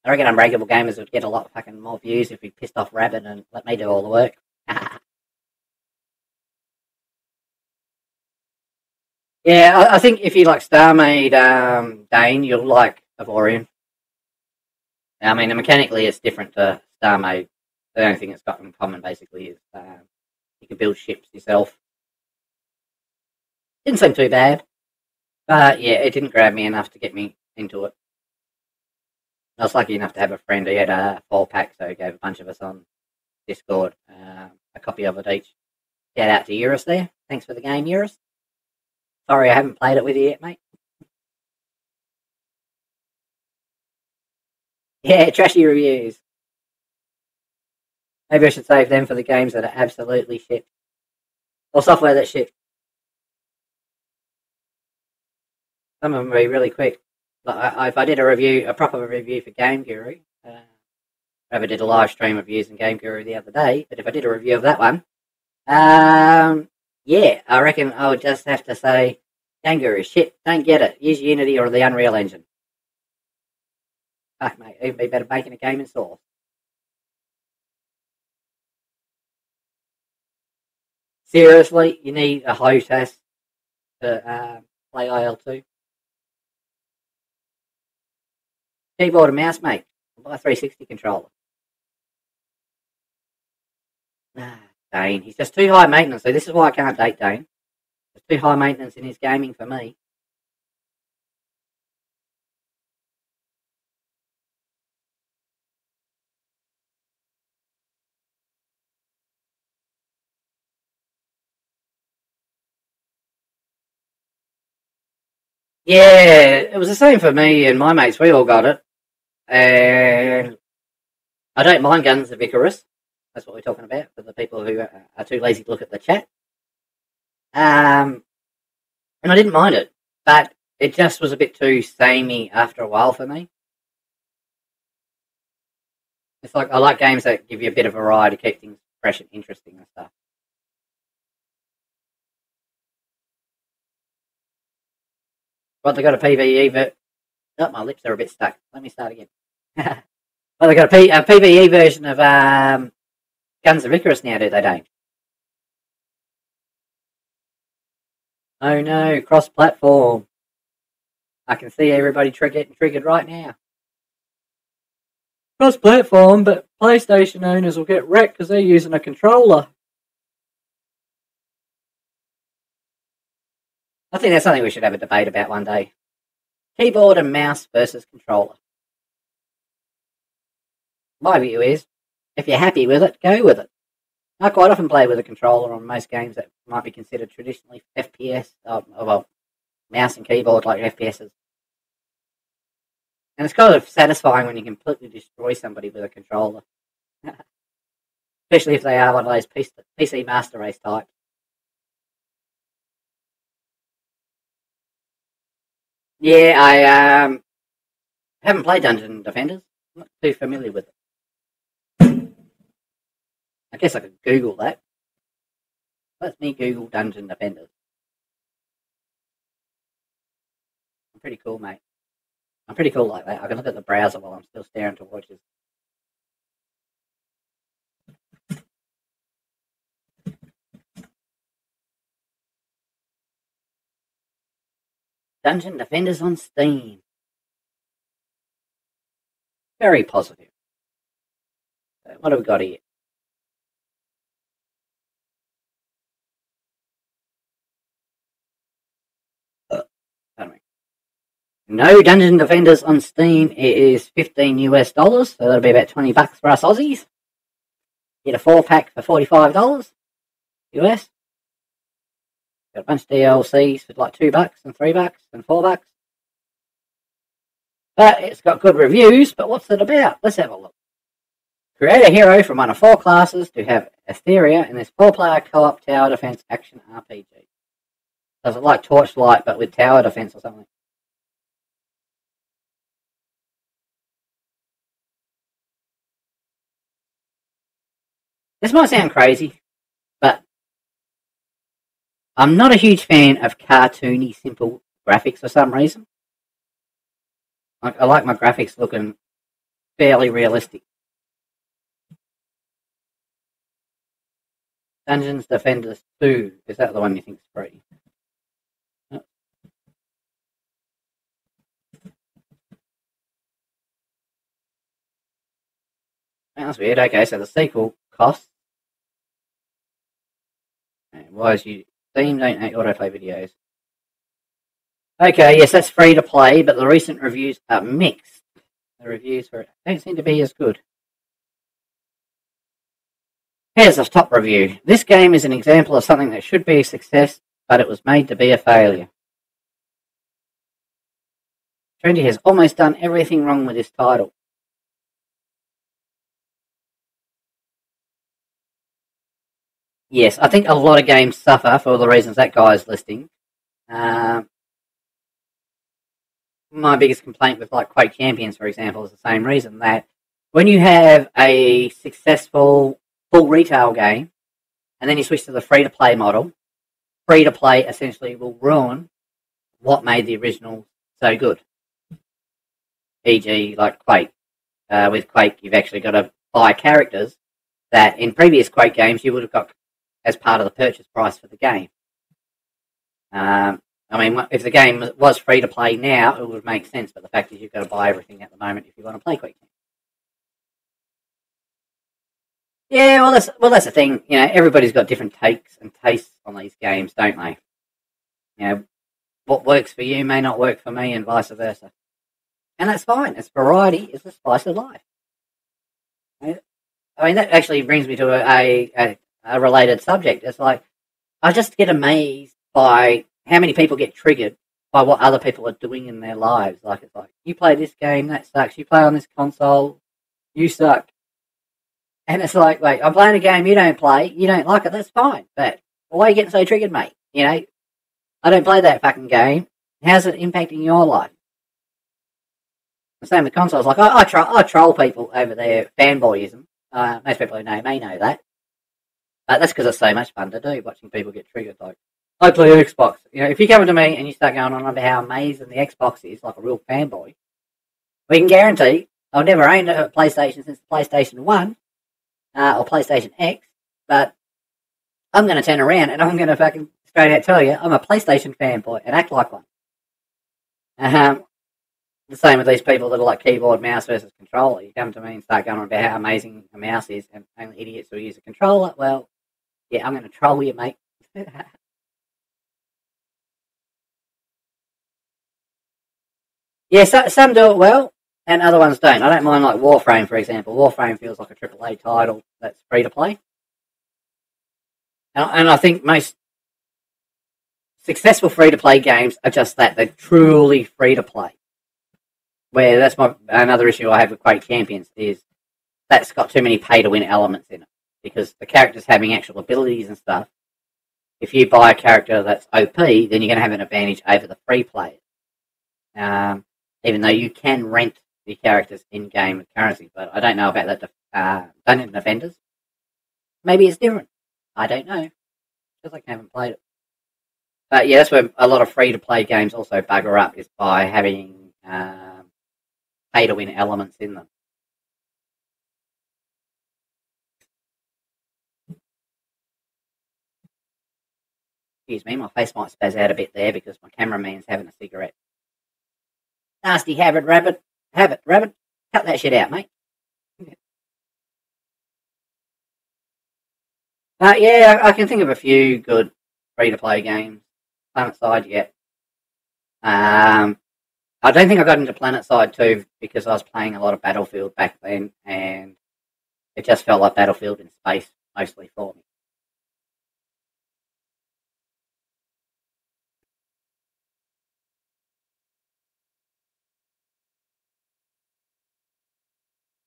I reckon Unbreakable Gamers would get a lot fucking more views if we pissed off Rabbit and let me do all the work. Yeah, I think if you like StarMade Dane, you'll like Avorion. I mean, mechanically it's different to StarMade. The only thing it's got in common basically is you can build ships yourself. Didn't seem too bad, but yeah, it didn't grab me enough to get me into it. I was lucky enough to have a friend who had a 4-pack, so he gave a bunch of us on Discord a copy of it each. Shout out to Eurus there. Thanks for the game, Eurus. Sorry I haven't played it with you yet, mate. Yeah, trashy reviews. Maybe I should save them for the games that are absolutely shit. Or software that's shit. Some of them will be really quick. Like if I did a proper review for Game Guru, I did a live stream of using Game Guru the other day, but if I did a review of that one, yeah, I reckon I would just have to say, Game Guru, shit, don't get it. Use Unity or the Unreal Engine. Fuck, mate, it'd be better making a game in Source. Seriously, you need a hostess to play IL2. Keyboard and mouse, mate. Buy a 360 controller. Dane, he's just too high maintenance. So this is why I can't date Dane. There's too high maintenance in his gaming for me. Yeah, it was the same for me and my mates. We all got it. And I don't mind Guns of Icarus. That's what we're talking about for the people who are too lazy to look at the chat. And I didn't mind it, but it just was a bit too samey after a while for me. It's like I like games that give you a bit of variety, keep things fresh and interesting and stuff. But they got a PvE, but oh, my lips are a bit stuck. Let me start again. Well, they got a PvE version of Guns of Icarus now, do they? Don't? Oh no, cross-platform. I can see everybody getting triggered right now. Cross-platform, but PlayStation owners will get wrecked because they're using a controller. I think that's something we should have a debate about one day. Keyboard and mouse versus controller. My view is, if you're happy with it, go with it. I quite often play with a controller on most games that might be considered traditionally FPS, well, mouse and keyboard like FPSs. And it's kind of satisfying when you completely destroy somebody with a controller. Especially if they are one of those PC Master Race types. Yeah, I haven't played Dungeon Defenders. I'm not too familiar with it. I guess I could Google that. Let me Google Dungeon Defenders. I'm pretty cool, mate. I'm pretty cool like that. I can look at the browser while I'm still staring towards it. Dungeon Defenders on Steam. Very positive. So what have we got here? No Dungeon Defenders on Steam. It is $15 US, so that'll be about $20 for us Aussies. Get a 4-pack for $45 US. Got a bunch of DLCs for like $2 and $3 and $4. But it's got good reviews, but what's it about? Let's have a look. Create a hero from one of 4 classes to have Asteria in this 4-player co-op tower defense action RPG. Does it like Torchlight but with tower defense or something? This might sound crazy, but I'm not a huge fan of cartoony, simple graphics for some reason. I like my graphics looking fairly realistic. Dungeons Defenders 2, is that the one you think is free? Oh. That's weird. Okay, so the sequel costs. Why is you Steam don't autoplay videos? Okay, yes, that's free to play, but the recent reviews are mixed. The reviews for it don't seem to be as good. Here's the top review. This game is an example of something that should be a success, but it was made to be a failure. Trendy has almost done everything wrong with this title. Yes, I think a lot of games suffer for the reasons that guy's listing. My biggest complaint with like Quake Champions, for example, is the same reason, that when you have a successful full retail game and then you switch to the free-to-play model, free-to-play essentially will ruin what made the original so good. E.g. like Quake. With Quake, you've actually got to buy characters that in previous Quake games you would have got as part of the purchase price for the game. I mean, if the game was free to play now, it would make sense, but the fact is you've got to buy everything at the moment if you want to play Quake. Yeah, well, that's the thing. You know, everybody's got different takes and tastes on these games, don't they? You know, what works for you may not work for me, and vice versa. And that's fine. It's variety is the spice of life. I mean, that actually brings me to a related subject. It's like, I just get amazed by how many people get triggered by what other people are doing in their lives. Like, it's like, you play this game, that sucks. You play on this console, you suck. And it's like, wait, I'm playing a game you don't play, you don't like it, that's fine. But why are you getting so triggered, mate? You know, I don't play that fucking game. How's it impacting your life? The same with consoles. Like, I troll people over their fanboyism. Most people who know me know that. But that's because it's so much fun to do, watching people get triggered. Like, I play Xbox. You know, if you come to me and you start going on about how amazing the Xbox is, like a real fanboy, we can guarantee I've never owned a PlayStation since the PlayStation 1 or PlayStation X, but I'm going to turn around and I'm going to fucking straight out tell you I'm a PlayStation fanboy and act like one. The same with these people that are like keyboard, mouse versus controller. You come to me and start going on about how amazing a mouse is and only idiots will use a controller. Well, yeah, I'm going to troll you, mate. Yeah, some do it well, and other ones don't. I don't mind, like Warframe, for example. Warframe feels like a AAA title that's free to play. And I think most successful free to play games are just that. They're truly free to play. Where that's another issue I have with Quake Champions is that's got too many pay to win elements in it. Because the characters having actual abilities and stuff, if you buy a character that's OP, then you're going to have an advantage over the free players. Even though you can rent the characters in game with currency, but I don't know about that. Dungeon Defenders. Maybe it's different. I don't know because I haven't played it. But yeah, that's where a lot of free to play games also bugger up, is by having pay to win elements in them. Excuse me, my face might spaz out a bit there because my cameraman's having a cigarette. Nasty habit, rabbit. Cut that shit out, mate. Yeah, I can think of a few good free-to-play games. PlanetSide, yeah. I don't think I got into PlanetSide 2 because I was playing a lot of Battlefield back then, and it just felt like Battlefield in space mostly for me.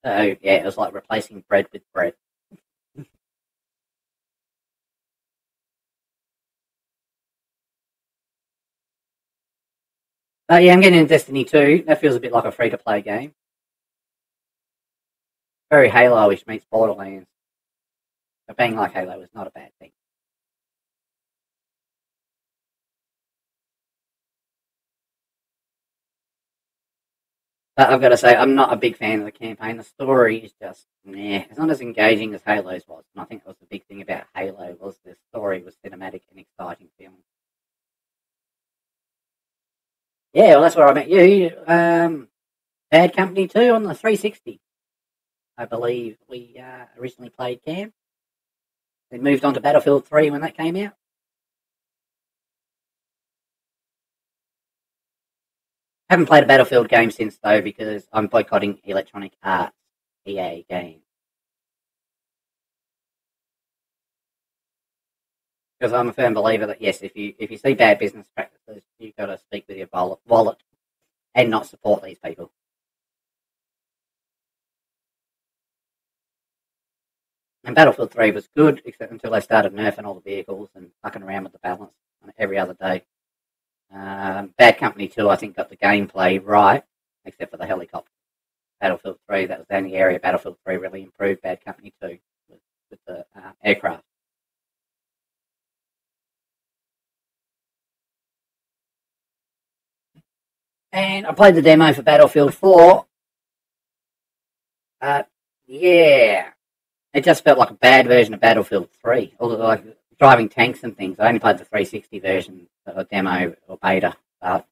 So yeah, it was like replacing bread with bread. Yeah, I'm getting into Destiny 2. That feels a bit like a free-to-play game. Very Halo-ish meets Borderlands. But being like Halo is not a bad thing. But I've got to say, I'm not a big fan of the campaign. The story is just, nah. It's not as engaging as Halo's was. And I think that was the big thing about Halo, was the story was cinematic and exciting feeling. Yeah, well, that's where I met you. Bad Company 2 on the 360. I believe we originally played Cam. Then moved on to Battlefield 3 when that came out. Haven't played a Battlefield game since, though, because I'm boycotting Electronic Arts EA games. Because I'm a firm believer that, yes, if you see bad business practices, you've got to speak with your wallet and not support these people. And Battlefield 3 was good, except until they started nerfing all the vehicles and fucking around with the balance every other day. Bad Company 2, I think, got the gameplay right, except for the helicopter. Battlefield 3, that was the only area Battlefield 3 really improved. Bad Company 2 with the aircraft. And I played the demo for Battlefield 4. Yeah, it just felt like a bad version of Battlefield 3. Although, like, driving tanks and things. I only played the 360 version, or demo, or beta. But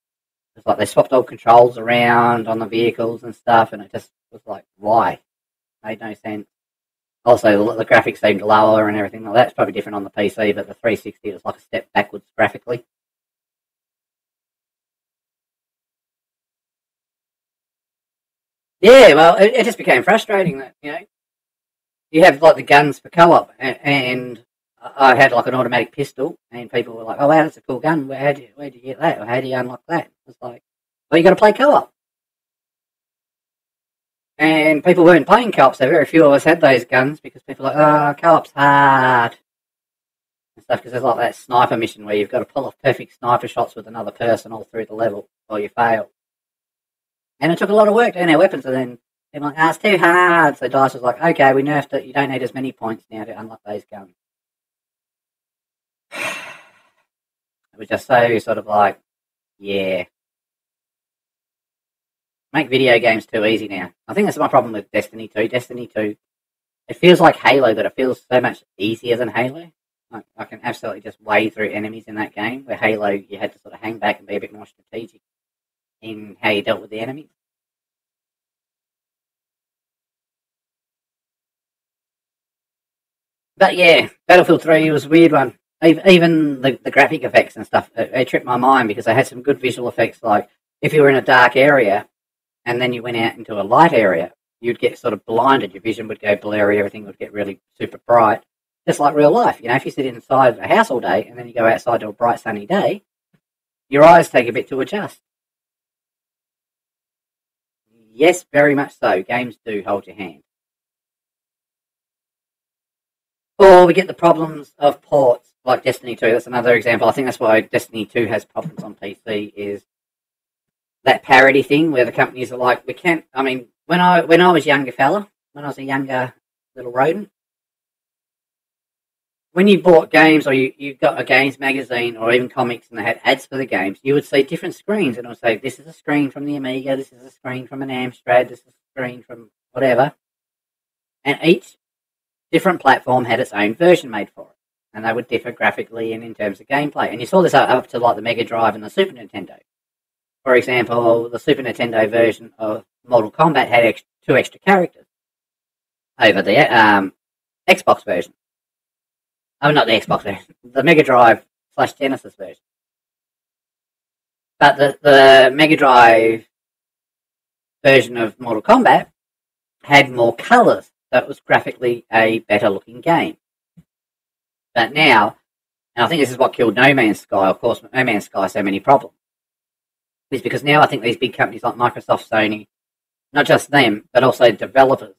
it's like they swapped all controls around on the vehicles and stuff, and it just was like, why? Made no sense. Also, the graphics seemed lower and everything like that. It's probably different on the PC, but the 360 was like a step backwards graphically. Yeah, well, it just became frustrating that, you have like the guns for co-op, and I had like an automatic pistol, and people were like, "Oh wow, that's a cool gun. Where'd you get that? Or how do you unlock that?" It's like, well, you got to play co-op, and people weren't playing co-op, so very few of us had those guns because people were like, "Oh, co-op's hard," and stuff. Because there's like that sniper mission where you've got to pull off perfect sniper shots with another person all through the level, or you fail. And it took a lot of work doing our weapons, and then they're like, it's too hard. So DICE was like, okay, we nerfed it. You don't need as many points now to unlock those guns. It was just so sort of like, yeah. Make video games too easy now. I think that's my problem with Destiny 2. Destiny 2, it feels like Halo, but it feels so much easier than Halo. Like, I can absolutely just wade through enemies in that game, where Halo, you had to sort of hang back and be a bit more strategic in how you dealt with the enemies. But yeah, Battlefield 3 was a weird one. Even the graphic effects and stuff, it tripped my mind because they had some good visual effects. Like, if you were in a dark area and then you went out into a light area, you'd get sort of blinded. Your vision would go blurry, everything would get really super bright. Just like real life. You know, if you sit inside a house all day and then you go outside to a bright sunny day, your eyes take a bit to adjust. Yes, very much so. Games do hold your hand. Or we get the problems of ports, like Destiny 2. That's another example. I think that's why Destiny 2 has problems on PC, is that parity thing where the companies are like, we can't... I mean, when I was younger fella, when I was a younger little rodent, when you bought games or you got a games magazine or even comics and they had ads for the games, you would see different screens and it would say, this is a screen from the Amiga, this is a screen from an Amstrad, this is a screen from whatever. And each different platform had its own version made for it. And they would differ graphically and in terms of gameplay. And you saw this up to like the Mega Drive and the Super Nintendo. For example, the Super Nintendo version of Mortal Kombat had two extra characters over the Xbox version. Oh, not the Xbox version. The Mega Drive / Genesis version. But the Mega Drive version of Mortal Kombat had more colours. So it was graphically a better looking game. But now, and I think this is what killed No Man's Sky, of course, No Man's Sky has so many problems, is because now I think these big companies like Microsoft, Sony, not just them, but also developers,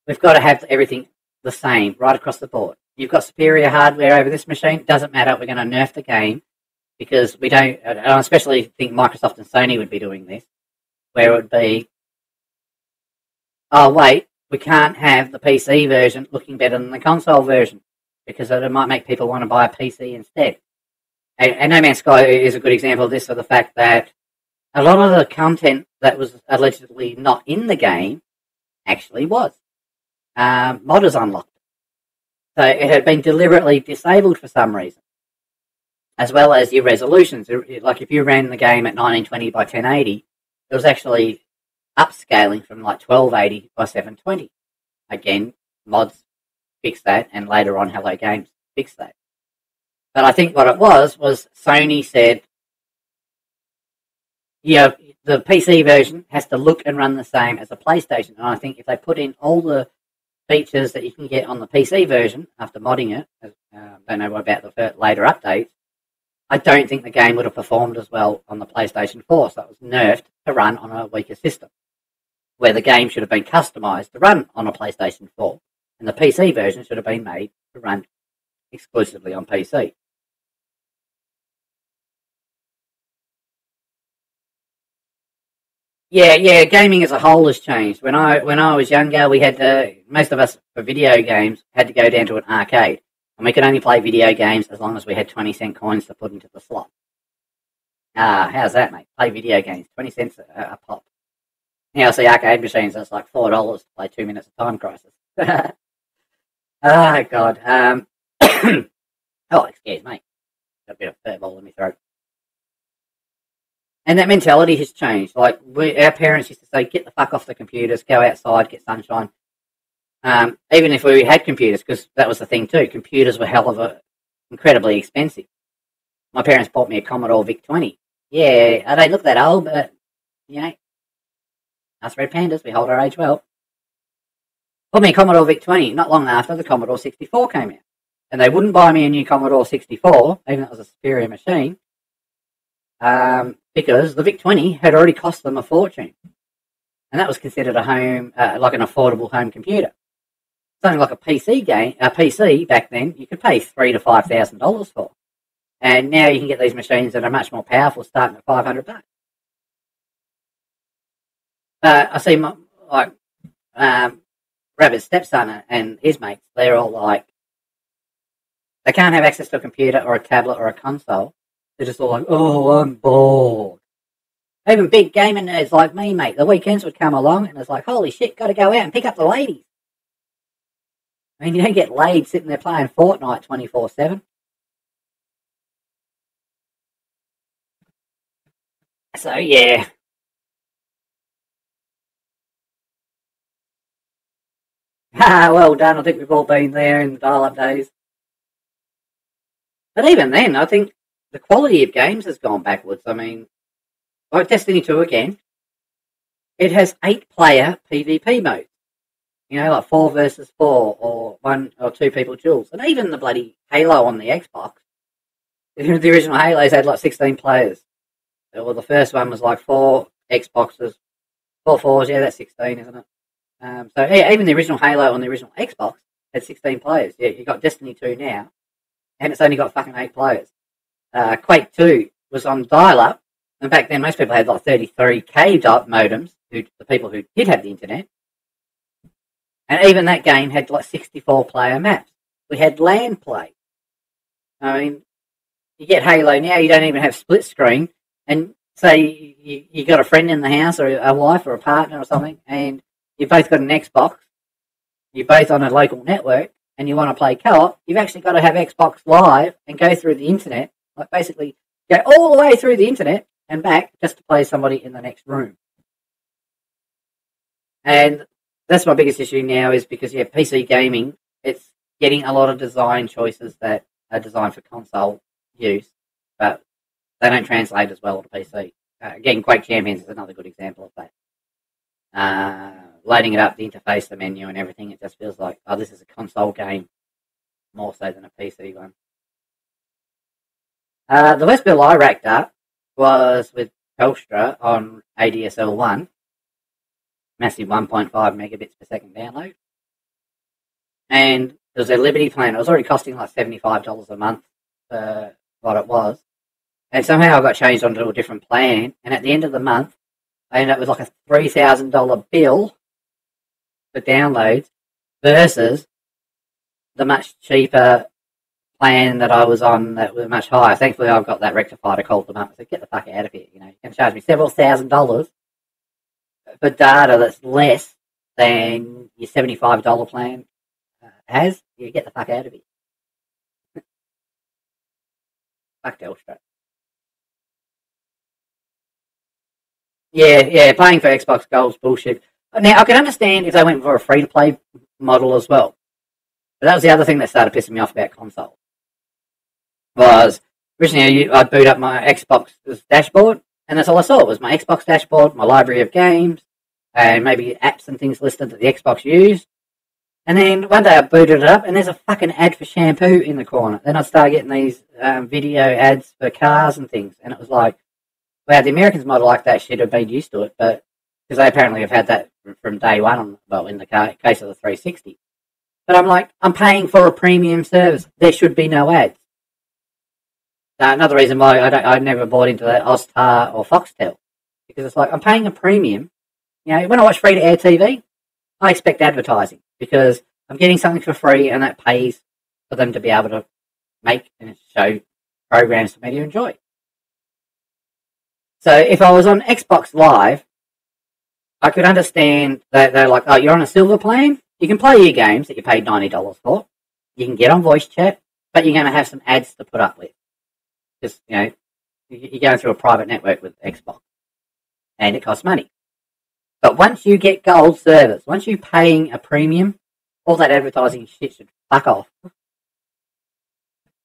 we've got to have everything the same right across the board. You've got superior hardware over this machine, doesn't matter, we're going to nerf the game, because we don't, and I especially think Microsoft and Sony would be doing this, where it would be, oh wait, we can't have the PC version looking better than the console version, because it might make people want to buy a PC instead. And No Man's Sky is a good example of this, for the fact that a lot of the content that was allegedly not in the game actually was. Modders unlocked it. So it had been deliberately disabled for some reason. As well as your resolutions. Like if you ran the game at 1920 by 1080, it was actually upscaling from like 1280 by 720. Again, mods fixed that, and later on Hello Games fixed that. But I think what it was Sony said, yeah, the PC version has to look and run the same as a PlayStation. And I think if they put in all the features that you can get on the PC version after modding it, don't know about the later updates, I don't think the game would have performed as well on the PlayStation 4. So it was nerfed to run on a weaker system, where the game should have been customised to run on a PlayStation 4, and the PC version should have been made to run exclusively on PC. Yeah, gaming as a whole has changed. When I was younger, we had to, most of us for video games had to go down to an arcade, and we could only play video games as long as we had 20-cent coins to put into the slot. How's that, mate? Play video games, 20 cents a pop. Now I see arcade machines that's like $4 to play 2 minutes of Time Crisis. Oh God. Oh, excuse me. Got a bit of furball in my throat. And that mentality has changed. Like, our parents used to say, get the fuck off the computers, go outside, get sunshine. Even if we had computers, because that was the thing too. Computers were incredibly expensive. My parents bought me a Commodore VIC-20. Yeah, I don't look that old, but, you know, us red pandas, we hold our age well. Bought me a Commodore VIC-20 not long after the Commodore 64 came out. And they wouldn't buy me a new Commodore 64, even though it was a superior machine, because the VIC-20 had already cost them a fortune. And that was considered a home, like an affordable home computer. Something like a PC back then, you could pay $3,000 to $5,000 for. And now you can get these machines that are much more powerful, starting at $500. I see Rabbit's stepson and his mates. They're all like, they can't have access to a computer or a tablet or a console. They're just all like, oh, I'm bored. Even big gaming nerds like me, mate, the weekends would come along and it's like, holy shit, got to go out and pick up the ladies. I mean, you don't get laid sitting there playing Fortnite 24/7. So, yeah. Well done. I think we've all been there in the dial-up days. But even then, I think the quality of games has gone backwards. I mean, like Destiny 2 again, it has 8-player PvP modes. You know, like 4 versus 4, or 1 or 2 people duels. And even the bloody Halo on the Xbox, the original Halos had like 16 players. Well, the first one was like 4 Xboxes, 4 4s, yeah, that's 16, isn't it? So yeah, even the original Halo on the original Xbox had 16 players. Yeah, you got Destiny 2 now, and it's only got fucking 8 players. Quake 2 was on dial-up, and back then most people had like 33k modems, the people who did have the internet. And even that game had like 64-player maps. We had LAN play. I mean, you get Halo now, you don't even have split screen, and say you got a friend in the house, or a wife, or a partner, or something, and you've both got an Xbox, you're both on a local network, and you want to play co-op, you've actually got to have Xbox Live and go through the internet, like basically go all the way through the internet and back just to play somebody in the next room. And that's my biggest issue now, is because, yeah, PC gaming, it's getting a lot of design choices that are designed for console use, but they don't translate as well to PC. Again, Quake Champions is another good example of that. Loading it up, the interface, the menu and everything, it just feels like, oh, this is a console game more so than a PC one. The West bill I racked up was with Telstra on ADSL 1, massive 1.5 megabits per second download. And there was a Liberty plan. It was already costing like $75 a month for what it was. And somehow I got changed onto a different plan. And at the end of the month, I ended up with like a $3,000 bill for downloads versus the much cheaper plan that I was on that was much higher. Thankfully, I've got that rectified. I called them up and said, get the fuck out of here. You know, you can charge me several $1,000s for data that's less than your $75 plan has. You get the fuck out of here. Fuck Telstra. Yeah, paying for Xbox Gold's bullshit. Now, I can understand if they went for a free-to-play model as well. But that was the other thing that started pissing me off about console. Was, originally I'd boot up my Xbox's dashboard, and that's all I saw was my Xbox dashboard, my library of games, and maybe apps and things listed that the Xbox used. And then one day I booted it up, and there's a fucking ad for shampoo in the corner. Then I started getting these video ads for cars and things, and it was like, wow, the Americans might like that shit, have been used to it, but because they apparently have had that from day one, well, in the case of the 360. But I'm like, I'm paying for a premium service. There should be no ads. Another reason why I never bought into that Oztar or Foxtel, because it's like, I'm paying a premium. You know, when I watch free-to-air TV, I expect advertising, because I'm getting something for free, and that pays for them to be able to make and show programs for me to enjoy. So if I was on Xbox Live, I could understand that they're like, oh, you're on a silver plan? You can play your games that you paid $90 for. You can get on voice chat, but you're going to have some ads to put up with. Because, you know, you're going through a private network with Xbox. And it costs money. But once you get gold service, once you're paying a premium, all that advertising shit should fuck off.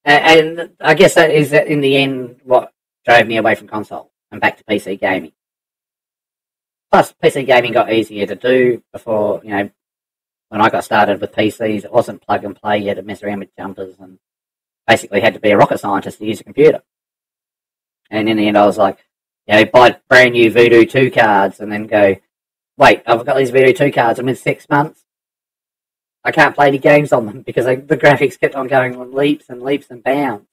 And I guess that is, in the end, what drove me away from console and back to PC gaming. Plus, PC gaming got easier to do before, you know, when I got started with PCs, it wasn't plug and play. You had to mess around with jumpers and basically had to be a rocket scientist to use a computer. And in the end, I was like, you know, buy brand new Voodoo 2 cards and then go, wait, I've got these Voodoo 2 cards, and in 6 months, I can't play any games on them because the graphics kept on going on leaps and leaps and bounds.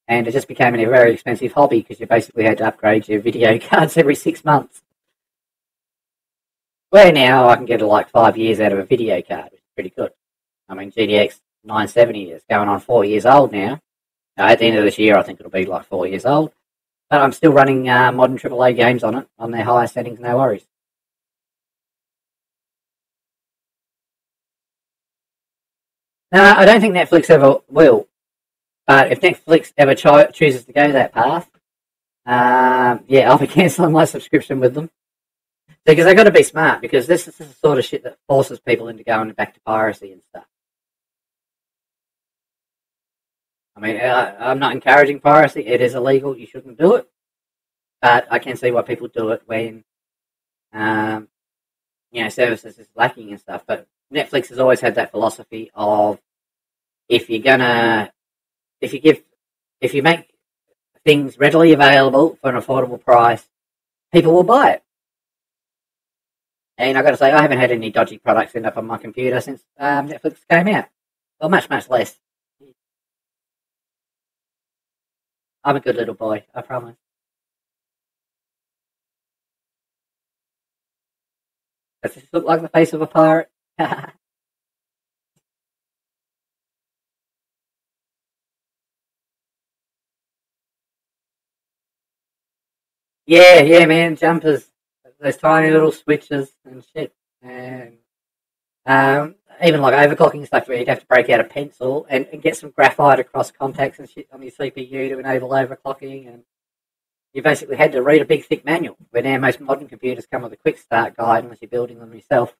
And it just became a very expensive hobby because you basically had to upgrade your video cards every 6 months. Where now I can get like 5 years out of a video card, which is pretty good. I mean, GTX 970 is going on 4 years old now. At the end of this year, I think it'll be like 4 years old. But I'm still running modern AAA games on it, on their highest settings, no worries. No, I don't think Netflix ever will. But if Netflix ever chooses to go that path, yeah, I'll be cancelling my subscription with them. Because they've got to be smart, because this is the sort of shit that forces people into going back to piracy and stuff. I mean, I'm not encouraging piracy. It is illegal. You shouldn't do it. But I can see why people do it when, services is lacking and stuff. But Netflix has always had that philosophy of if you make things readily available for an affordable price, people will buy it. And I've got to say, I haven't had any dodgy products end up on my computer since Netflix came out. Well, much, much less. I'm a good little boy, I promise. Does this look like the face of a pirate? Yeah, man, jumpers. Those tiny little switches and shit. And even like overclocking stuff where you'd have to break out a pencil and get some graphite across contacts and shit on your CPU to enable overclocking. And you basically had to read a big thick manual, where now most modern computers come with a quick start guide unless you're building them yourself.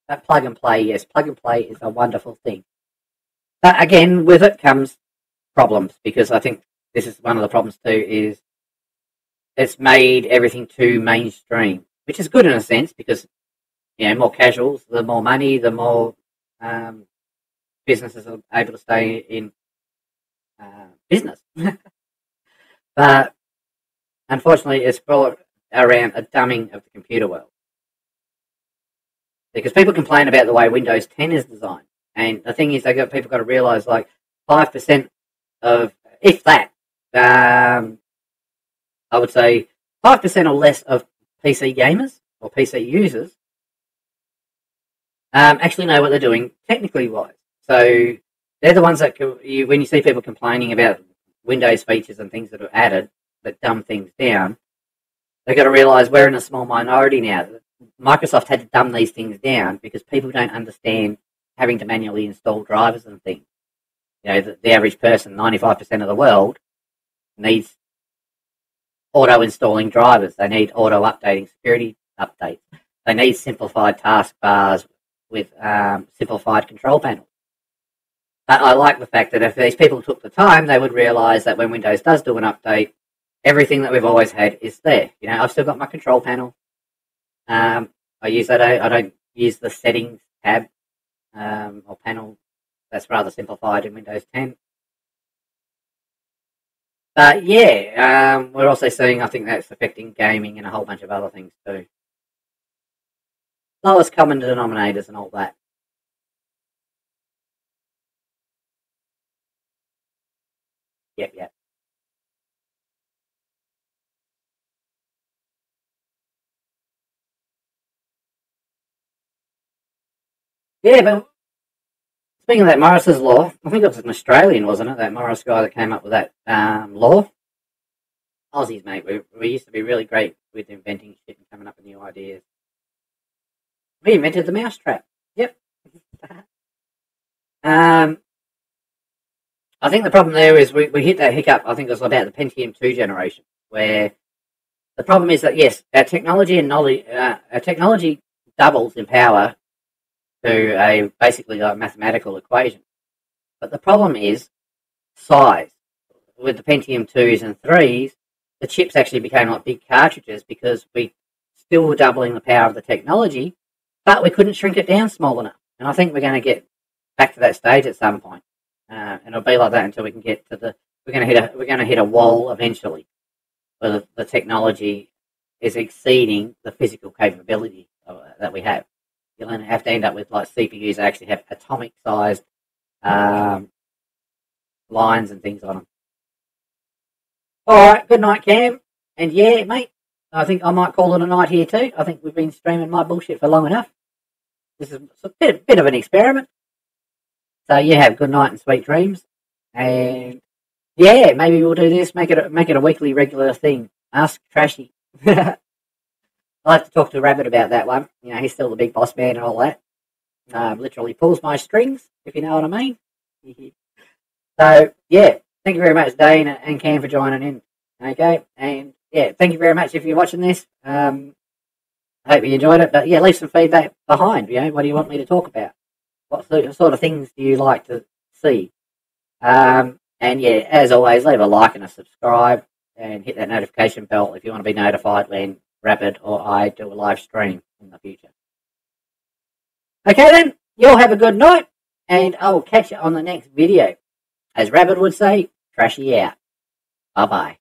That plug and play, yes, plug and play is a wonderful thing. But again, with it comes problems, because I think this is one of the problems too, is it's made everything too mainstream, which is good in a sense, because more casuals, the more money, the more businesses are able to stay in business. But unfortunately, it's brought around a dumbing of the computer world. Because people complain about the way Windows 10 is designed. And the thing is, people got to realise, like, 5% of, if that, I would say 5% or less of PC gamers or PC users actually know what they're doing technically wise. So they're the ones that, when you see people complaining about Windows features and things that are added that dumb things down, they've got to realise we're in a small minority now. Microsoft had to dumb these things down because people don't understand having to manually install drivers and things. The average person, 95% of the world, needs auto-installing drivers. They need auto-updating security updates. They need simplified taskbars with simplified control panels. But I like the fact that if these people took the time, they would realise that when Windows does do an update, everything that we've always had is there. I've still got my control panel. I use that. I don't use the settings tab or panel. That's rather simplified in Windows 10. But yeah, we're also seeing, I think that's affecting gaming and a whole bunch of other things too. Lowest common denominators and all that. Yep. Yeah, but speaking of that Morris's law, I think it was an Australian, wasn't it? That Morris guy that came up with that law. Aussies, mate, we used to be really great with inventing shit and coming up with new ideas. We invented the mousetrap. Yep. I think the problem there is we hit that hiccup. I think it was about the Pentium 2 generation, where the problem is that, yes, our technology and knowledge, our technology doubles in power to basically a mathematical equation. But the problem is size. With the Pentium 2s and 3s, the chips actually became like big cartridges because we still were doubling the power of the technology, but we couldn't shrink it down small enough. And I think we're going to get back to that stage at some point. And it'll be like that until we can get to we're going to hit a wall eventually, where the technology is exceeding the physical capability that we have. You'll have to end up with like CPUs that actually have atomic-sized lines and things on them. All right, good night, Cam. And yeah, mate, I think I might call it a night here too. I think we've been streaming my bullshit for long enough. This is a bit of an experiment. So you have good night and sweet dreams. And yeah, maybe we'll do this. Make it a weekly regular thing. Ask Trashy. I'll have to talk to Rabbit about that one. You know, he's still the big boss man and all that. Literally pulls my strings, if you know what I mean. So yeah, thank you very much, Dane and Cam, for joining in. Okay, and yeah, thank you very much if you're watching this. I hope you enjoyed it. But yeah, leave some feedback behind. You know, what do you want me to talk about? What sort of things do you like to see? And yeah, as always, leave a like and a subscribe, and hit that notification bell if you want to be notified when Rabbit or I do a live stream in the future. Okay then, you all have a good night, and I will catch you on the next video. As Rabbit would say, Trashy out. Bye-bye.